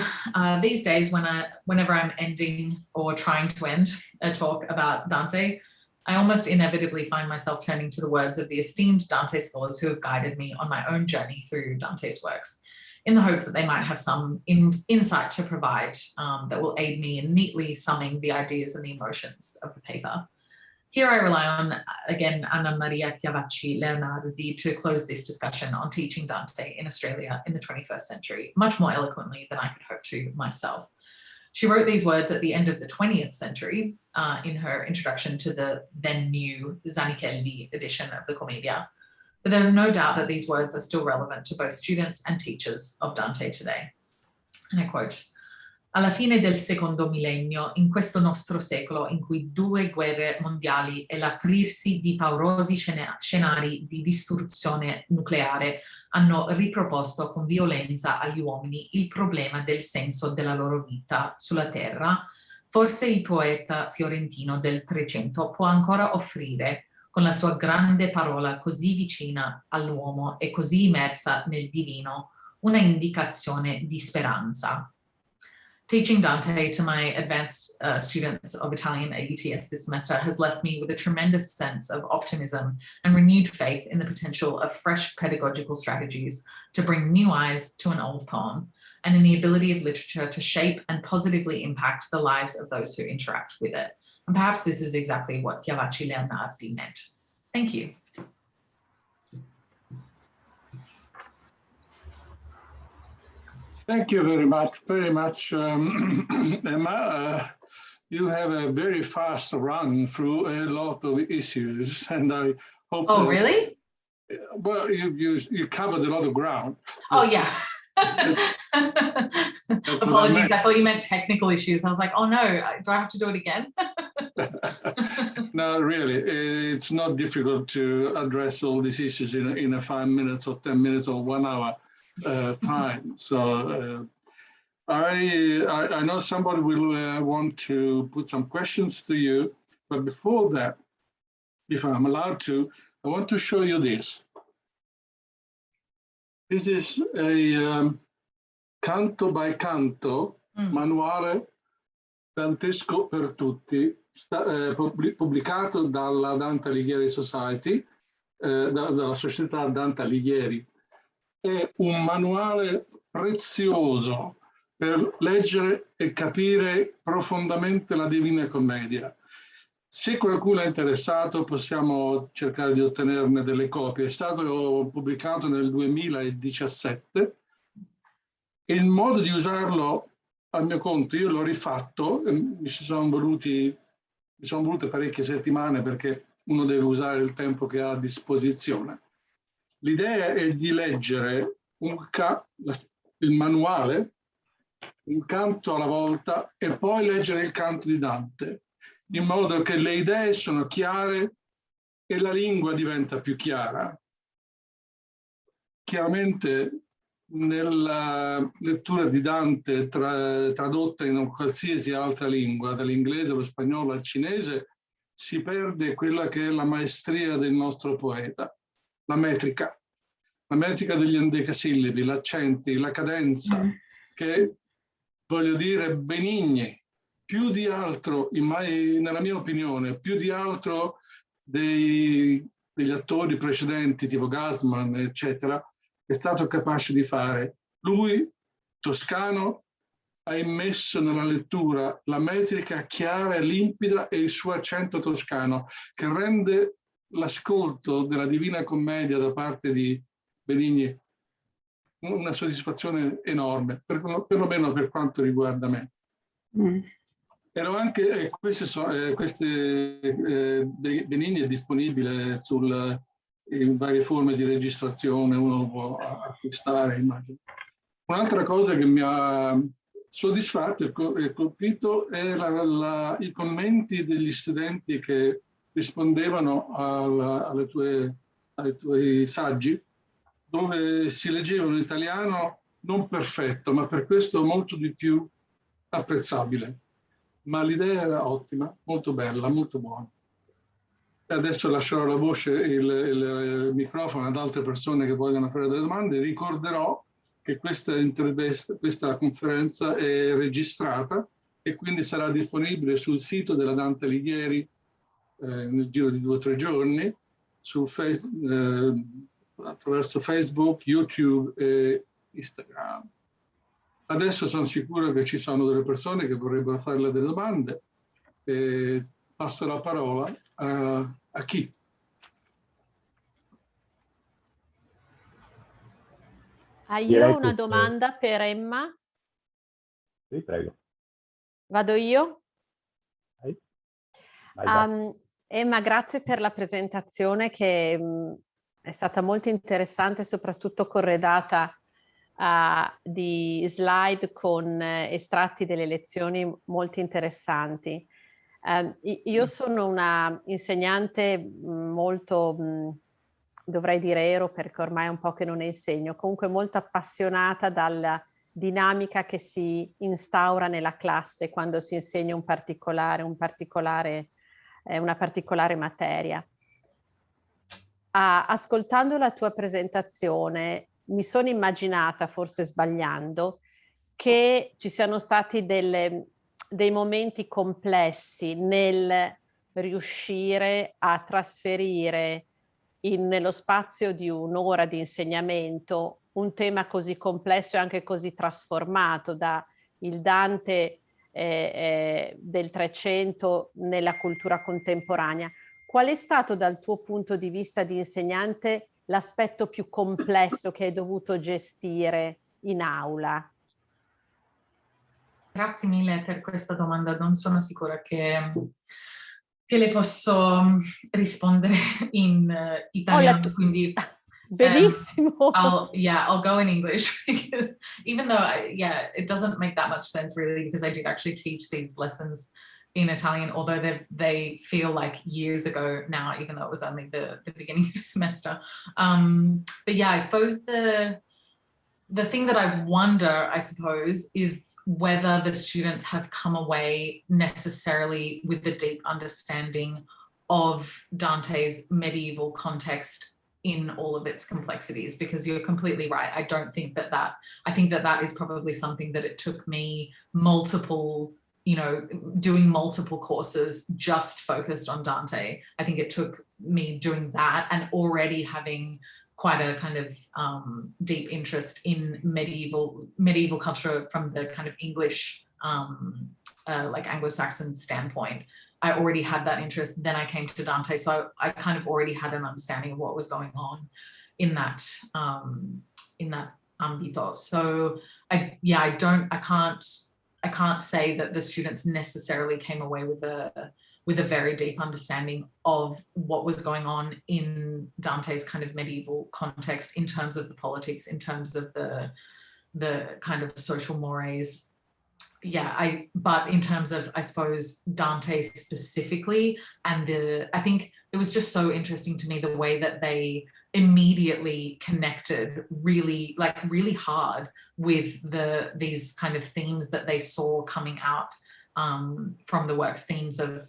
these days, whenever I'm ending or trying to end a talk about Dante, I almost inevitably find myself turning to the words of the esteemed Dante scholars who have guided me on my own journey through Dante's works, in the hopes that they might have some insight to provide that will aid me in neatly summing the ideas and the emotions of the paper. Here I rely on, again, Anna Maria Chiavacci Leonardi to close this discussion on teaching Dante in Australia in the 21st century, much more eloquently than I could hope to myself. She wrote these words at the end of the 20th century in her introduction to the then new Zanichelli edition of the Commedia. But there is no doubt that these words are still relevant to both students and teachers of Dante today. And I quote, "Alla fine del secondo millennio, in questo nostro secolo in cui 2 guerre mondiali e l'aprirsi di paurosi scenari di distruzione nucleare hanno riproposto con violenza agli uomini il problema del senso della loro vita sulla terra, forse il poeta fiorentino del Trecento può ancora offrire, con la sua grande parola così vicina all'uomo e così immersa nel divino, una indicazione di speranza." Teaching Dante to my advanced students of Italian ABTS this semester has left me with a tremendous sense of optimism and renewed faith in the potential of fresh pedagogical strategies to bring new eyes to an old poem, and in the ability of literature to shape and positively impact the lives of those who interact with it. And perhaps this is exactly what Chiavacci Leonardi meant. Thank you. Thank you very much, Emma. You have a very fast run through a lot of issues, and I hope. Oh, really? Well, you covered a lot of ground. Oh, yeah. Apologies, I thought you meant technical issues. I was like, oh no, do I have to do it again? No, really, it's not difficult to address all these issues in a 5 minutes or 10 minutes or 1 hour time. So I know somebody will want to put some questions to you, but before that, if I'm allowed to, I want to show you this. This is a canto by canto manuale dantesco per tutti, pubblicato dalla Dante Alighieri Society, dalla società Dante Alighieri. È un manuale prezioso per leggere e capire profondamente la Divina Commedia. Se qualcuno è interessato, possiamo cercare di ottenerne delle copie. È stato pubblicato nel 2017 e il modo di usarlo, al mio conto, io l'ho rifatto, mi sono volute parecchie settimane perché uno deve usare il tempo che ha a disposizione. L'idea è di leggere il manuale, un canto alla volta, e poi leggere il canto di Dante, in modo che le idee sono chiare e la lingua diventa più chiara. Chiaramente nella lettura di Dante tradotta in qualsiasi altra lingua, dall'inglese allo spagnolo al cinese, si perde quella che è la maestria del nostro poeta, la metrica degli endecasillabi, l'accenti, la cadenza, che voglio dire benigni, più di altro, nella mia opinione, più di altro degli attori precedenti, tipo Gassman, eccetera, è stato capace di fare. Lui, toscano, ha immesso nella lettura la metrica chiara e limpida e il suo accento toscano, che rende l'ascolto della Divina Commedia da parte di Benigni una soddisfazione enorme, perlomeno per quanto riguarda me. Ero anche, Benigni è disponibile in varie forme di registrazione, uno lo può acquistare, immagino. Un'altra cosa che mi ha soddisfatto e colpito è i commenti degli studenti che rispondevano ai tuoi saggi, dove si leggeva un italiano non perfetto, ma per questo molto di più apprezzabile. Ma l'idea era ottima, molto bella, molto buona. E adesso lascerò la voce, il microfono ad altre persone che vogliono fare delle domande. Ricorderò che questa conferenza è registrata e quindi sarà disponibile sul sito della Dante Alighieri nel giro di 2 o 3 giorni, attraverso Facebook, YouTube e Instagram. Adesso sono sicuro che ci sono delle persone che vorrebbero farle delle domande e passo la parola a chi? Io ho una domanda per Emma. Sì, prego. Vado io? Vai. Emma, grazie per la presentazione che è stata molto interessante, soprattutto corredata di slide con estratti delle lezioni molto interessanti. Io sono una insegnante molto, dovrei dire ero perché ormai è un po' che non ne insegno, comunque molto appassionata dalla dinamica che si instaura nella classe quando si insegna una particolare materia. Ascoltando la tua presentazione mi sono immaginata, forse sbagliando, che ci siano stati dei momenti complessi nel riuscire a trasferire nello spazio di un'ora di insegnamento un tema così complesso e anche così trasformato da il Dante del 300 nella cultura contemporanea. Qual è stato dal tuo punto di vista di insegnante l'aspetto più complesso che hai dovuto gestire in aula? Grazie mille per questa domanda, non sono sicura che le posso rispondere in italiano, quindi benissimo. I'll go in English because even though it doesn't make that much sense really, because I did actually teach these lessons in Italian, although they feel like years ago now, even though it was only the beginning of the semester. But yeah, I suppose the thing that I wonder, I suppose, is whether the students have come away necessarily with a deep understanding of Dante's medieval context in all of its complexities, because you're completely right. I don't think I think that is probably something that it took me doing multiple courses just focused on Dante. I think it took me doing that and already having quite a kind of deep interest in medieval culture from the kind of English, like Anglo-Saxon standpoint. I already had that interest. Then I came to Dante, so I kind of already had an understanding of what was going on in that ambito. So I can't say that the students necessarily came away with a very deep understanding of what was going on in Dante's kind of medieval context in terms of the politics, in terms of the kind of social mores. But in terms of, I suppose, Dante specifically, and I think it was just so interesting to me the way that they immediately connected really hard with these kind of themes that they saw coming out from the works, themes of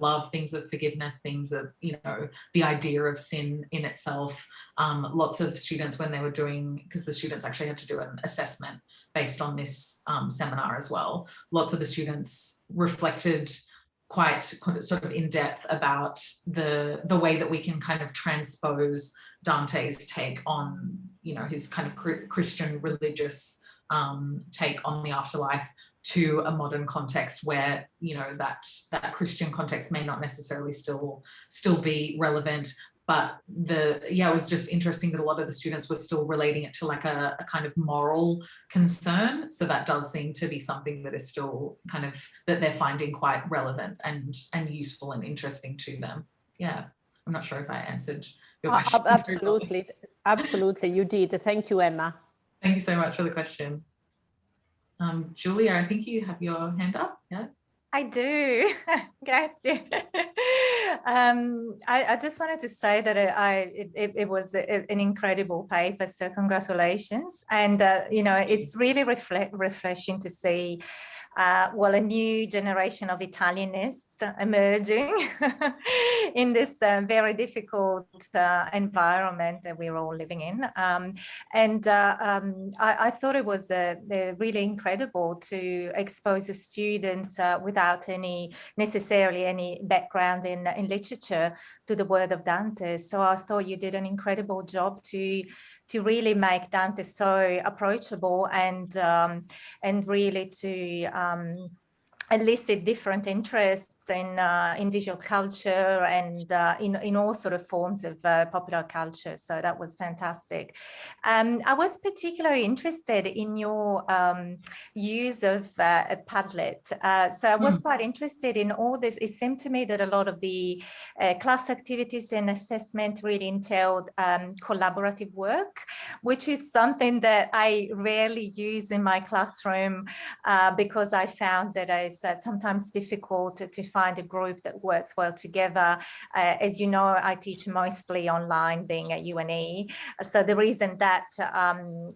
love, themes of forgiveness, themes of, the idea of sin in itself. Lots of students, when they were doing, because the students actually had to do an assessment based on this seminar as well. Lots of the students reflected quite sort of in depth about the way that we can kind of transpose Dante's take on, you know, his kind of Christian religious take on the afterlife to a modern context where, you know, that Christian context may not necessarily still be relevant. But it was just interesting that a lot of the students were still relating it to like a kind of moral concern. So that does seem to be something that is still kind of, that they're finding quite relevant and useful and interesting to them. Yeah, I'm not sure if I answered your question. Absolutely, absolutely, you did. Thank you, Emma. Thank you so much for the question. Julia, I think you have your hand up, yeah? I do. Grazie. I just wanted to say that it was an incredible paper, so congratulations. And, you know, it's really refreshing to see, well, a new generation of Italianists emerging in this very difficult environment that we're all living in. I thought it was really incredible to expose the students without necessarily any background in literature to the word of Dante. So I thought you did an incredible job to really make Dante so approachable and really to elicit different interests in visual culture and in all sort of forms of popular culture. So that was fantastic. I was particularly interested in your use of Padlet. So I was quite interested in all this. It seemed to me that a lot of the class activities and assessment really entailed collaborative work, which is something that I rarely use in my classroom because I found that it's sometimes difficult to find a group that works well together. As you know, I teach mostly online, being at UNE, so there isn't that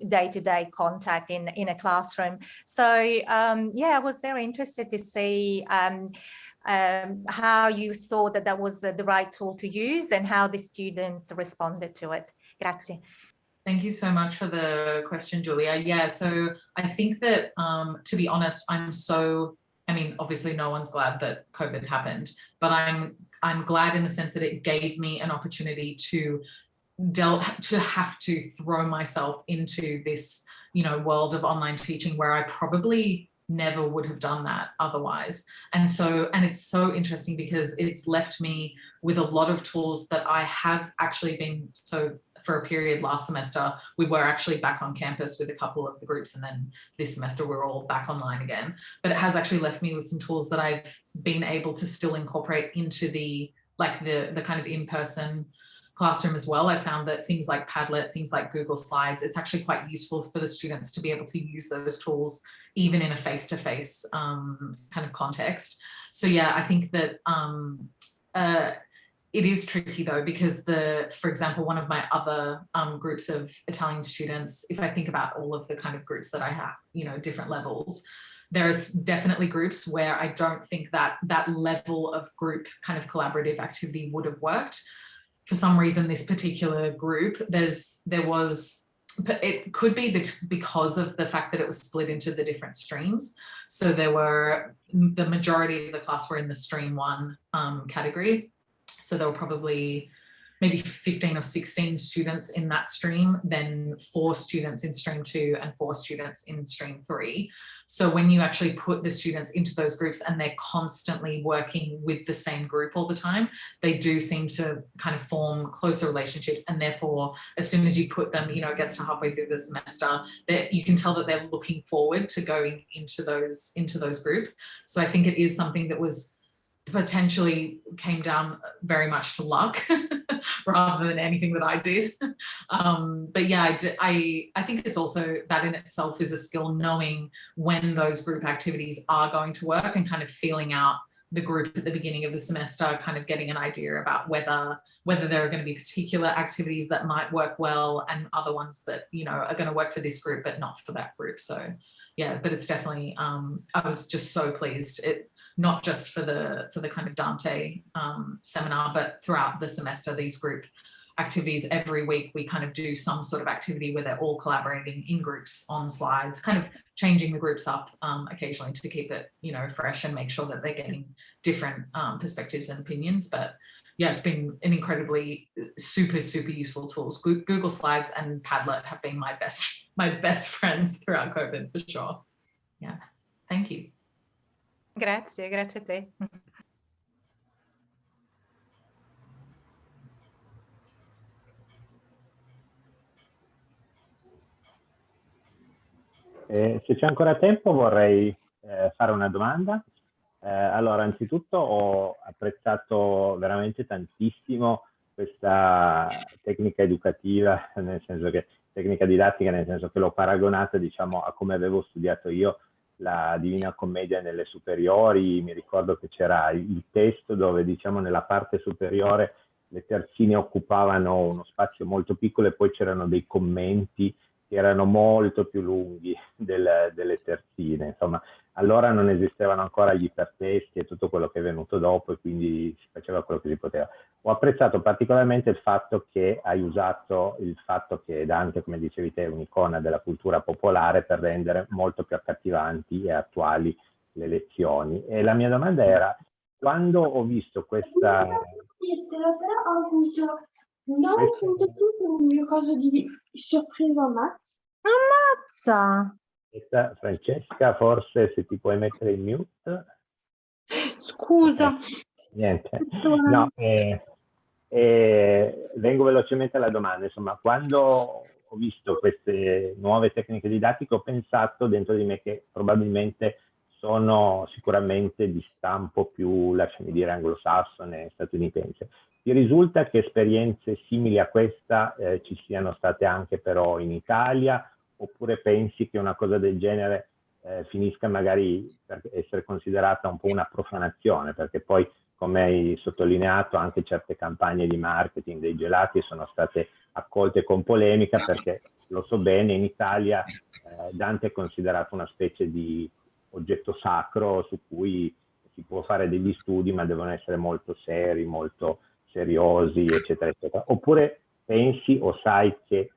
day-to-day contact in a classroom. So yeah, I was very interested to see how you thought that was the right tool to use and how the students responded to it. Grazie. Thank you so much for the question, Julia. Yeah, so I think that, to be honest, I mean, obviously no one's glad that COVID happened, but I'm glad in the sense that it gave me an opportunity to have to throw myself into this, you know, world of online teaching where I probably never would have done that otherwise. And it's so interesting because it's left me with a lot of tools that I have actually been, so for a period last semester, we were actually back on campus with a couple of the groups, and then this semester we're all back online again. But it has actually left me with some tools that I've been able to still incorporate into the kind of in-person classroom as well. I found that things like Padlet, things like Google Slides, it's actually quite useful for the students to be able to use those tools even in a face-to-face kind of context. So yeah, I think that it is tricky though, because for example, one of my other groups of Italian students, if I think about all of the kind of groups that I have, you know, different levels, there's definitely groups where I don't think that level of group kind of collaborative activity would have worked. For some reason, this particular group, it could be because of the fact that it was split into the different streams. So the majority of the class were in the stream 1 category. So there were probably maybe 15 or 16 students in that stream, then 4 students in stream 2 and 4 students in stream 3. So when you actually put the students into those groups and they're constantly working with the same group all the time, they do seem to kind of form closer relationships. And therefore, as soon as you put them, you know, it gets to halfway through the semester, you can tell that they're looking forward to going into those groups. So I think it is something that was potentially came down very much to luck rather than anything that I did. But yeah, I think it's also that in itself is a skill, knowing when those group activities are going to work and kind of feeling out the group at the beginning of the semester, kind of getting an idea about whether there are going to be particular activities that might work well and other ones that, you know, are going to work for this group but not for that group. So yeah, but it's definitely I was just so pleased, not just for the kind of Dante seminar, but throughout the semester, these group activities. Every week we kind of do some sort of activity where they're all collaborating in groups on slides, kind of changing the groups up occasionally to keep it, you know, fresh and make sure that they're getting different perspectives and opinions. But yeah, it's been an incredibly super useful tools. Google Slides and Padlet have been my best friends throughout COVID for sure. Yeah, thank you. Grazie a te. Se c'è ancora tempo vorrei fare una domanda. Allora, anzitutto ho apprezzato veramente tantissimo questa tecnica educativa, nel senso che tecnica didattica, nel senso che l'ho paragonata, diciamo, a come avevo studiato io la Divina Commedia nelle superiori. Mi ricordo che c'era il testo dove, diciamo, nella parte superiore le terzine occupavano uno spazio molto piccolo e poi c'erano dei commenti che erano molto più lunghi delle terzine. Insomma, allora non esistevano ancora gli ipertesti e tutto quello che è venuto dopo, e quindi si faceva quello che si poteva. Ho apprezzato particolarmente il fatto che hai usato il fatto che Dante, come dicevi te, è un'icona della cultura popolare per rendere molto più accattivanti e attuali le lezioni. E la mia domanda era, quando ho visto questa... Però ho avuto 9.5 nel mio caso di sorpresa maths. Ammazza! Francesca, forse se ti puoi mettere in mute. Scusa. Niente. No, vengo velocemente alla domanda. Insomma, quando ho visto queste nuove tecniche didattiche ho pensato dentro di me che probabilmente sono sicuramente di stampo più, lasciami dire, anglosassone, statunitense. Ti risulta che esperienze simili a questa ci siano state anche però in Italia, oppure pensi che una cosa del genere finisca magari per essere considerata un po' una profanazione, perché poi, come hai sottolineato, anche certe campagne di marketing dei gelati sono state accolte con polemica, perché lo so bene, in Italia Dante è considerato una specie di oggetto sacro su cui si può fare degli studi, ma devono essere molto seri, molto seriosi, eccetera, eccetera. Oppure pensi o sai che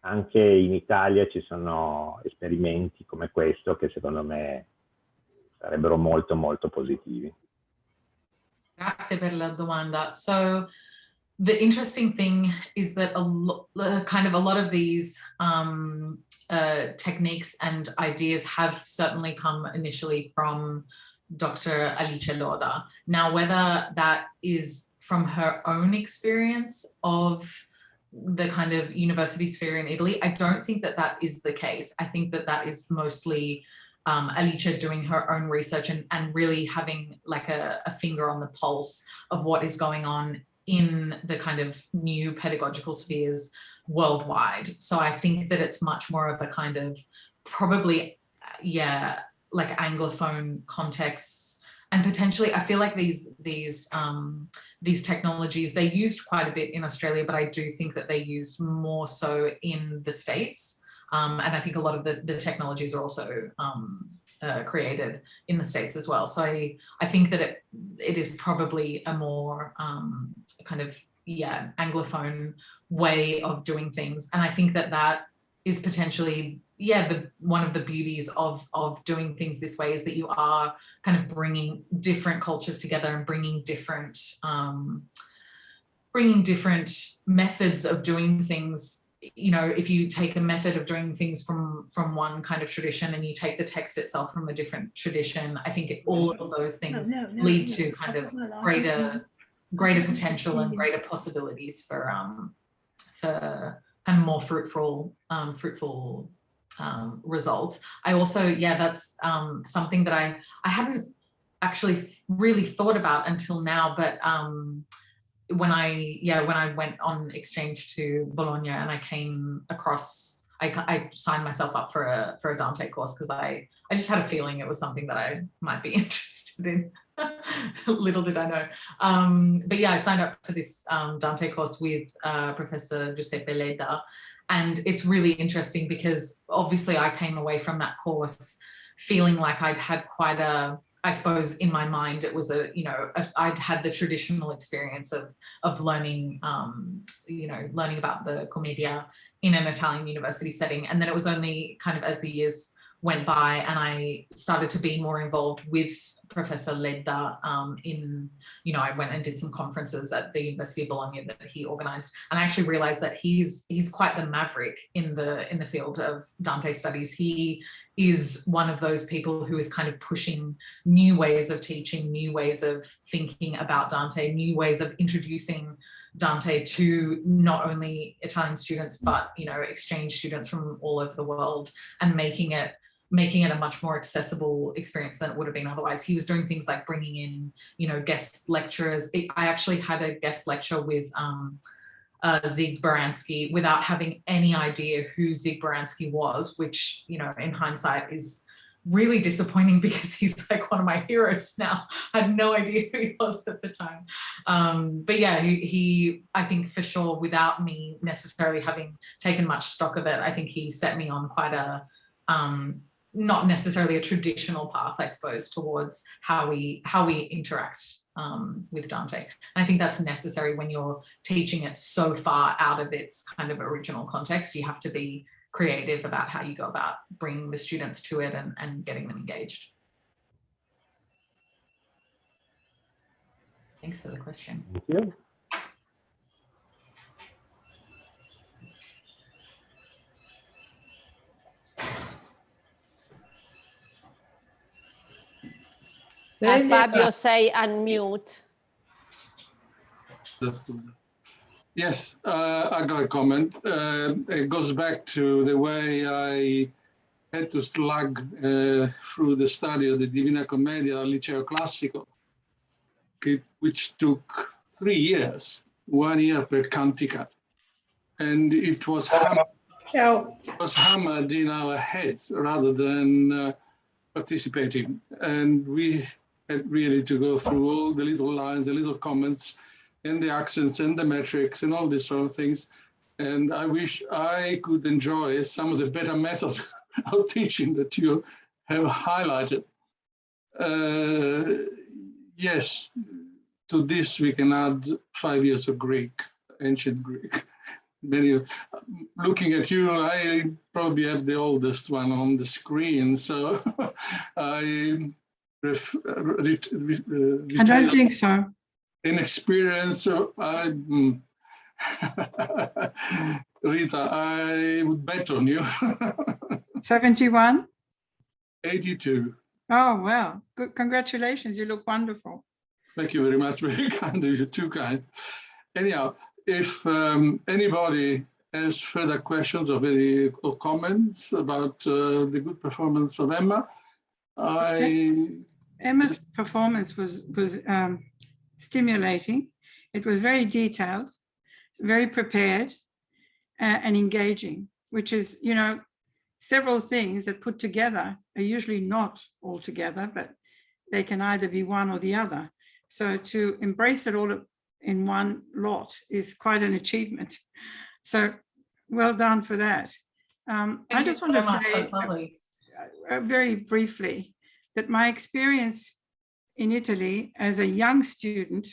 anche in Italia ci sono esperimenti come questo che secondo me sarebbero molto molto positivi. Grazie per la domanda. So the interesting thing is that a lot of these techniques and ideas have certainly come initially from Dr. Alice Loda. Now, whether that is from her own experience of the kind of university sphere in Italy, I don't think that that is the case. I think that that is mostly Alice doing her own research and really having like a finger on the pulse of what is going on in the kind of new pedagogical spheres worldwide. So I think that it's much more of a kind of probably, yeah, like Anglophone contexts. And potentially, I feel like these technologies, they used quite a bit in Australia, but I do think that they used more so in the States. And I think a lot of the technologies are also created in the States as well. So I think that it is probably a more kind of, yeah, Anglophone way of doing things. And I think that that is potentially, yeah, one of the beauties of doing things this way is that you are kind of bringing different cultures together and bringing different methods of doing things. You know, if you take a method of doing things from one kind of tradition and you take the text itself from a different tradition, I think all of those things lead to kind of greater potential and greater possibilities for kind of more fruitful results. I also, yeah, that's something that I hadn't actually really thought about until now, but when I went on exchange to Bologna and I came across, I signed myself up for a Dante course because I just had a feeling it was something that I might be interested in. Little did I know. But yeah, I signed up to this Dante course with Professor Giuseppe Leda. And it's really interesting because obviously I came away from that course feeling like I'd I suppose in my mind, it was I'd had the traditional experience of learning, learning about the Commedia in an Italian university setting. And then it was only kind of as the years went by and I started to be more involved with Professor Ledda I went and did some conferences at the University of Bologna that he organized, and I actually realized that he's quite the maverick in the field of Dante studies. He is one of those people who is kind of pushing new ways of teaching, new ways of thinking about Dante, new ways of introducing Dante to not only Italian students, but exchange students from all over the world, and making it a much more accessible experience than it would have been otherwise. He was doing things like bringing in, guest lecturers. I actually had a guest lecture with Zig Baranski without having any idea who Zig Baranski was, which, in hindsight is really disappointing because he's like one of my heroes now. I had no idea who he was at the time. But yeah, he, I think for sure, without me necessarily having taken much stock of it, I think he set me on quite a, not necessarily a traditional path, I suppose, towards how we interact with Dante. And I think that's necessary when you're teaching it so far out of its kind of original context. You have to be creative about how you go about bringing the students to it and getting them engaged. Thanks for the question. Thank you. Fabio, say unmute. Yes, I got a comment. It goes back to the way I had to slug through the study of the Divina Commedia al Liceo Classico, which took 3 years, 1 year per cantica. And it was hammered in our heads rather than participating. And we had really to go through all the little lines, the little comments, and the accents and the metrics and all these sort of things. And I wish I could enjoy some of the better methods of teaching that you have highlighted. Yes, to this we can add 5 years of Greek, ancient Greek. Looking at you, I probably have the oldest one on the screen, so I don't think so. Inexperience, so Rita, I would bet on you. 71? 82. Oh, well, good. Congratulations. You look wonderful. Thank you very much. Very kind of you, too kind. Anyhow, if anybody has further questions or comments about the good performance of Emma, Emma's performance was stimulating. It was very detailed, very prepared, and engaging, which is, several things that put together are usually not all together, but they can either be one or the other. So to embrace it all in one lot is quite an achievement. So well done for that. I just want to say very briefly that my experience in Italy as a young student,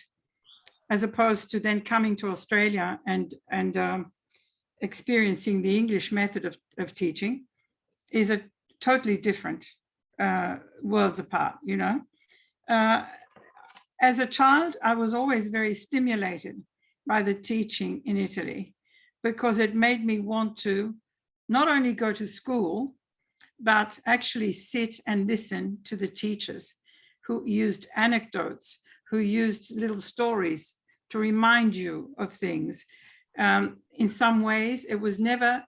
as opposed to then coming to Australia and experiencing the English method of teaching, is a totally different worlds apart, As a child, I was always very stimulated by the teaching in Italy because it made me want to not only go to school, but actually sit and listen to the teachers who used anecdotes, who used little stories to remind you of things. In some ways, it was never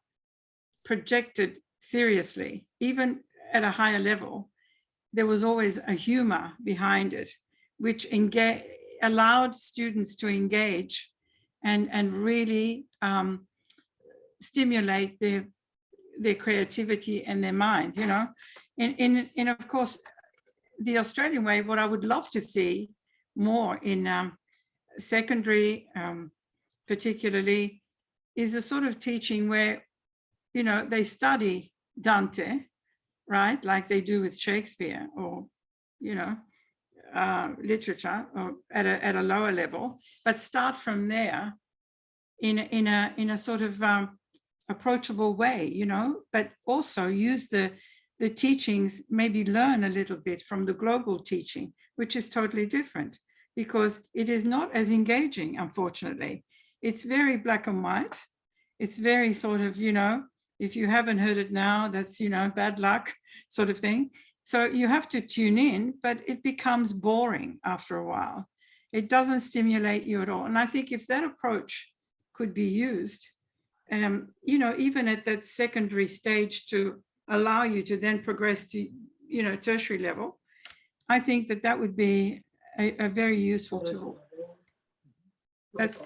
projected seriously, even at a higher level. There was always a humor behind it, which allowed students to engage and really stimulate their creativity and their minds, In of course, the Australian way, what I would love to see more in secondary, particularly, is a sort of teaching where, they study Dante, right? Like they do with Shakespeare, or, literature or at a lower level, but start from there in a sort of approachable way, you know, but also use the teachings, maybe learn a little bit from the global teaching, which is totally different because it is not as engaging, unfortunately. It's very black and white. It's very sort of, you know, if you haven't heard it now, that's, you know, bad luck sort of thing. So you have to tune in, but it becomes boring after a while. It doesn't stimulate you at all. And I think if that approach could be used, you know, even at that secondary stage to allow you to then progress to, you know, tertiary level, I think that that would be a very useful tool. That's.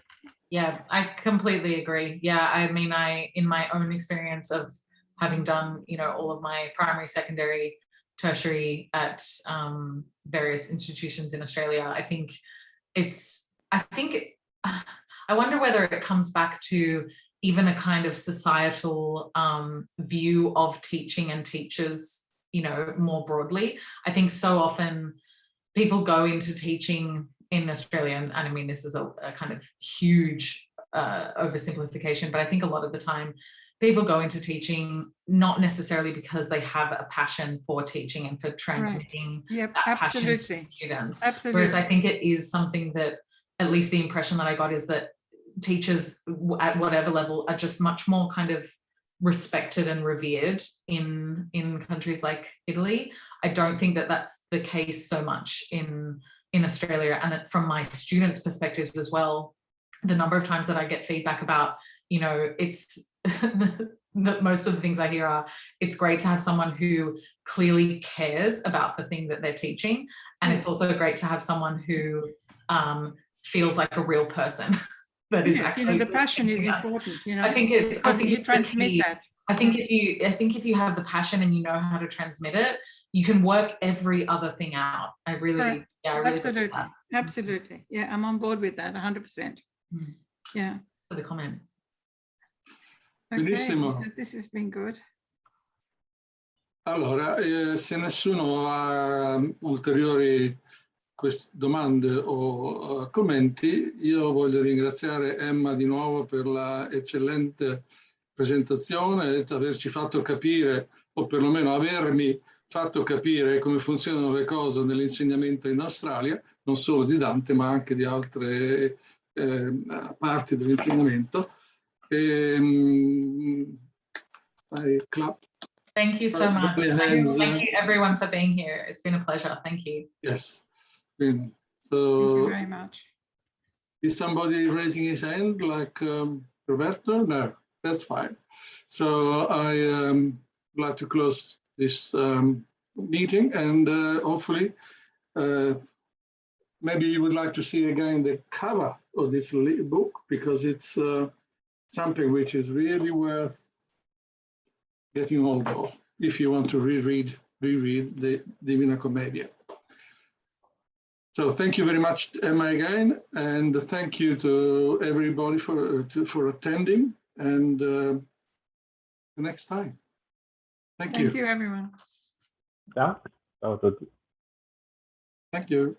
Yeah, I completely agree. Yeah, I mean, in my own experience of having done, you know, all of my primary, secondary, tertiary at various institutions in Australia, I wonder whether it comes back to even a kind of societal view of teaching and teachers, you know, more broadly. I think so often people go into teaching in Australia, and I mean, this is a kind of huge oversimplification, but I think a lot of the time people go into teaching not necessarily because they have a passion for teaching and for transmitting that passion to students. Absolutely. Whereas I think it is something that, at least the impression that I got is that teachers at whatever level are just much more kind of respected and revered in countries like Italy. I don't think that that's the case so much in Australia. And from my students' perspectives as well, the number of times that I get feedback about, you know, it's most of the things I hear are, it's great to have someone who clearly cares about the thing that they're teaching. And it's also great to have someone who feels like a real person. That is actually, you know, the passion is important, you know. I think you transmit that. I think if you have the passion and you know how to transmit it, you can work every other thing out. I really absolutely. Yeah, I'm on board with that 100%. Yeah. For the comment. Okay, so this has been good. Allora, se nessuno ha ulteriori domande o commenti, io voglio ringraziare Emma di nuovo per la eccellente presentazione e averci fatto capire, o perlomeno avermi fatto capire come funzionano le cose nell'insegnamento in Australia, non solo di Dante ma anche di altre parti dell'insegnamento. Clap. Thank you so much. Thank you everyone for being here. It's been a pleasure. Thank you. Yes. So, thank you very much. Is somebody raising his hand like Roberto? No, that's fine. So I am glad to close this meeting, and hopefully maybe you would like to see again the cover of this book, because it's something which is really worth getting hold of if you want to reread the Divina Commedia. So thank you very much, Emma, again, and thank you to everybody for attending, and the next time. Thank you. Thank you, everyone. Ciao. Ciao a tutti. Thank you.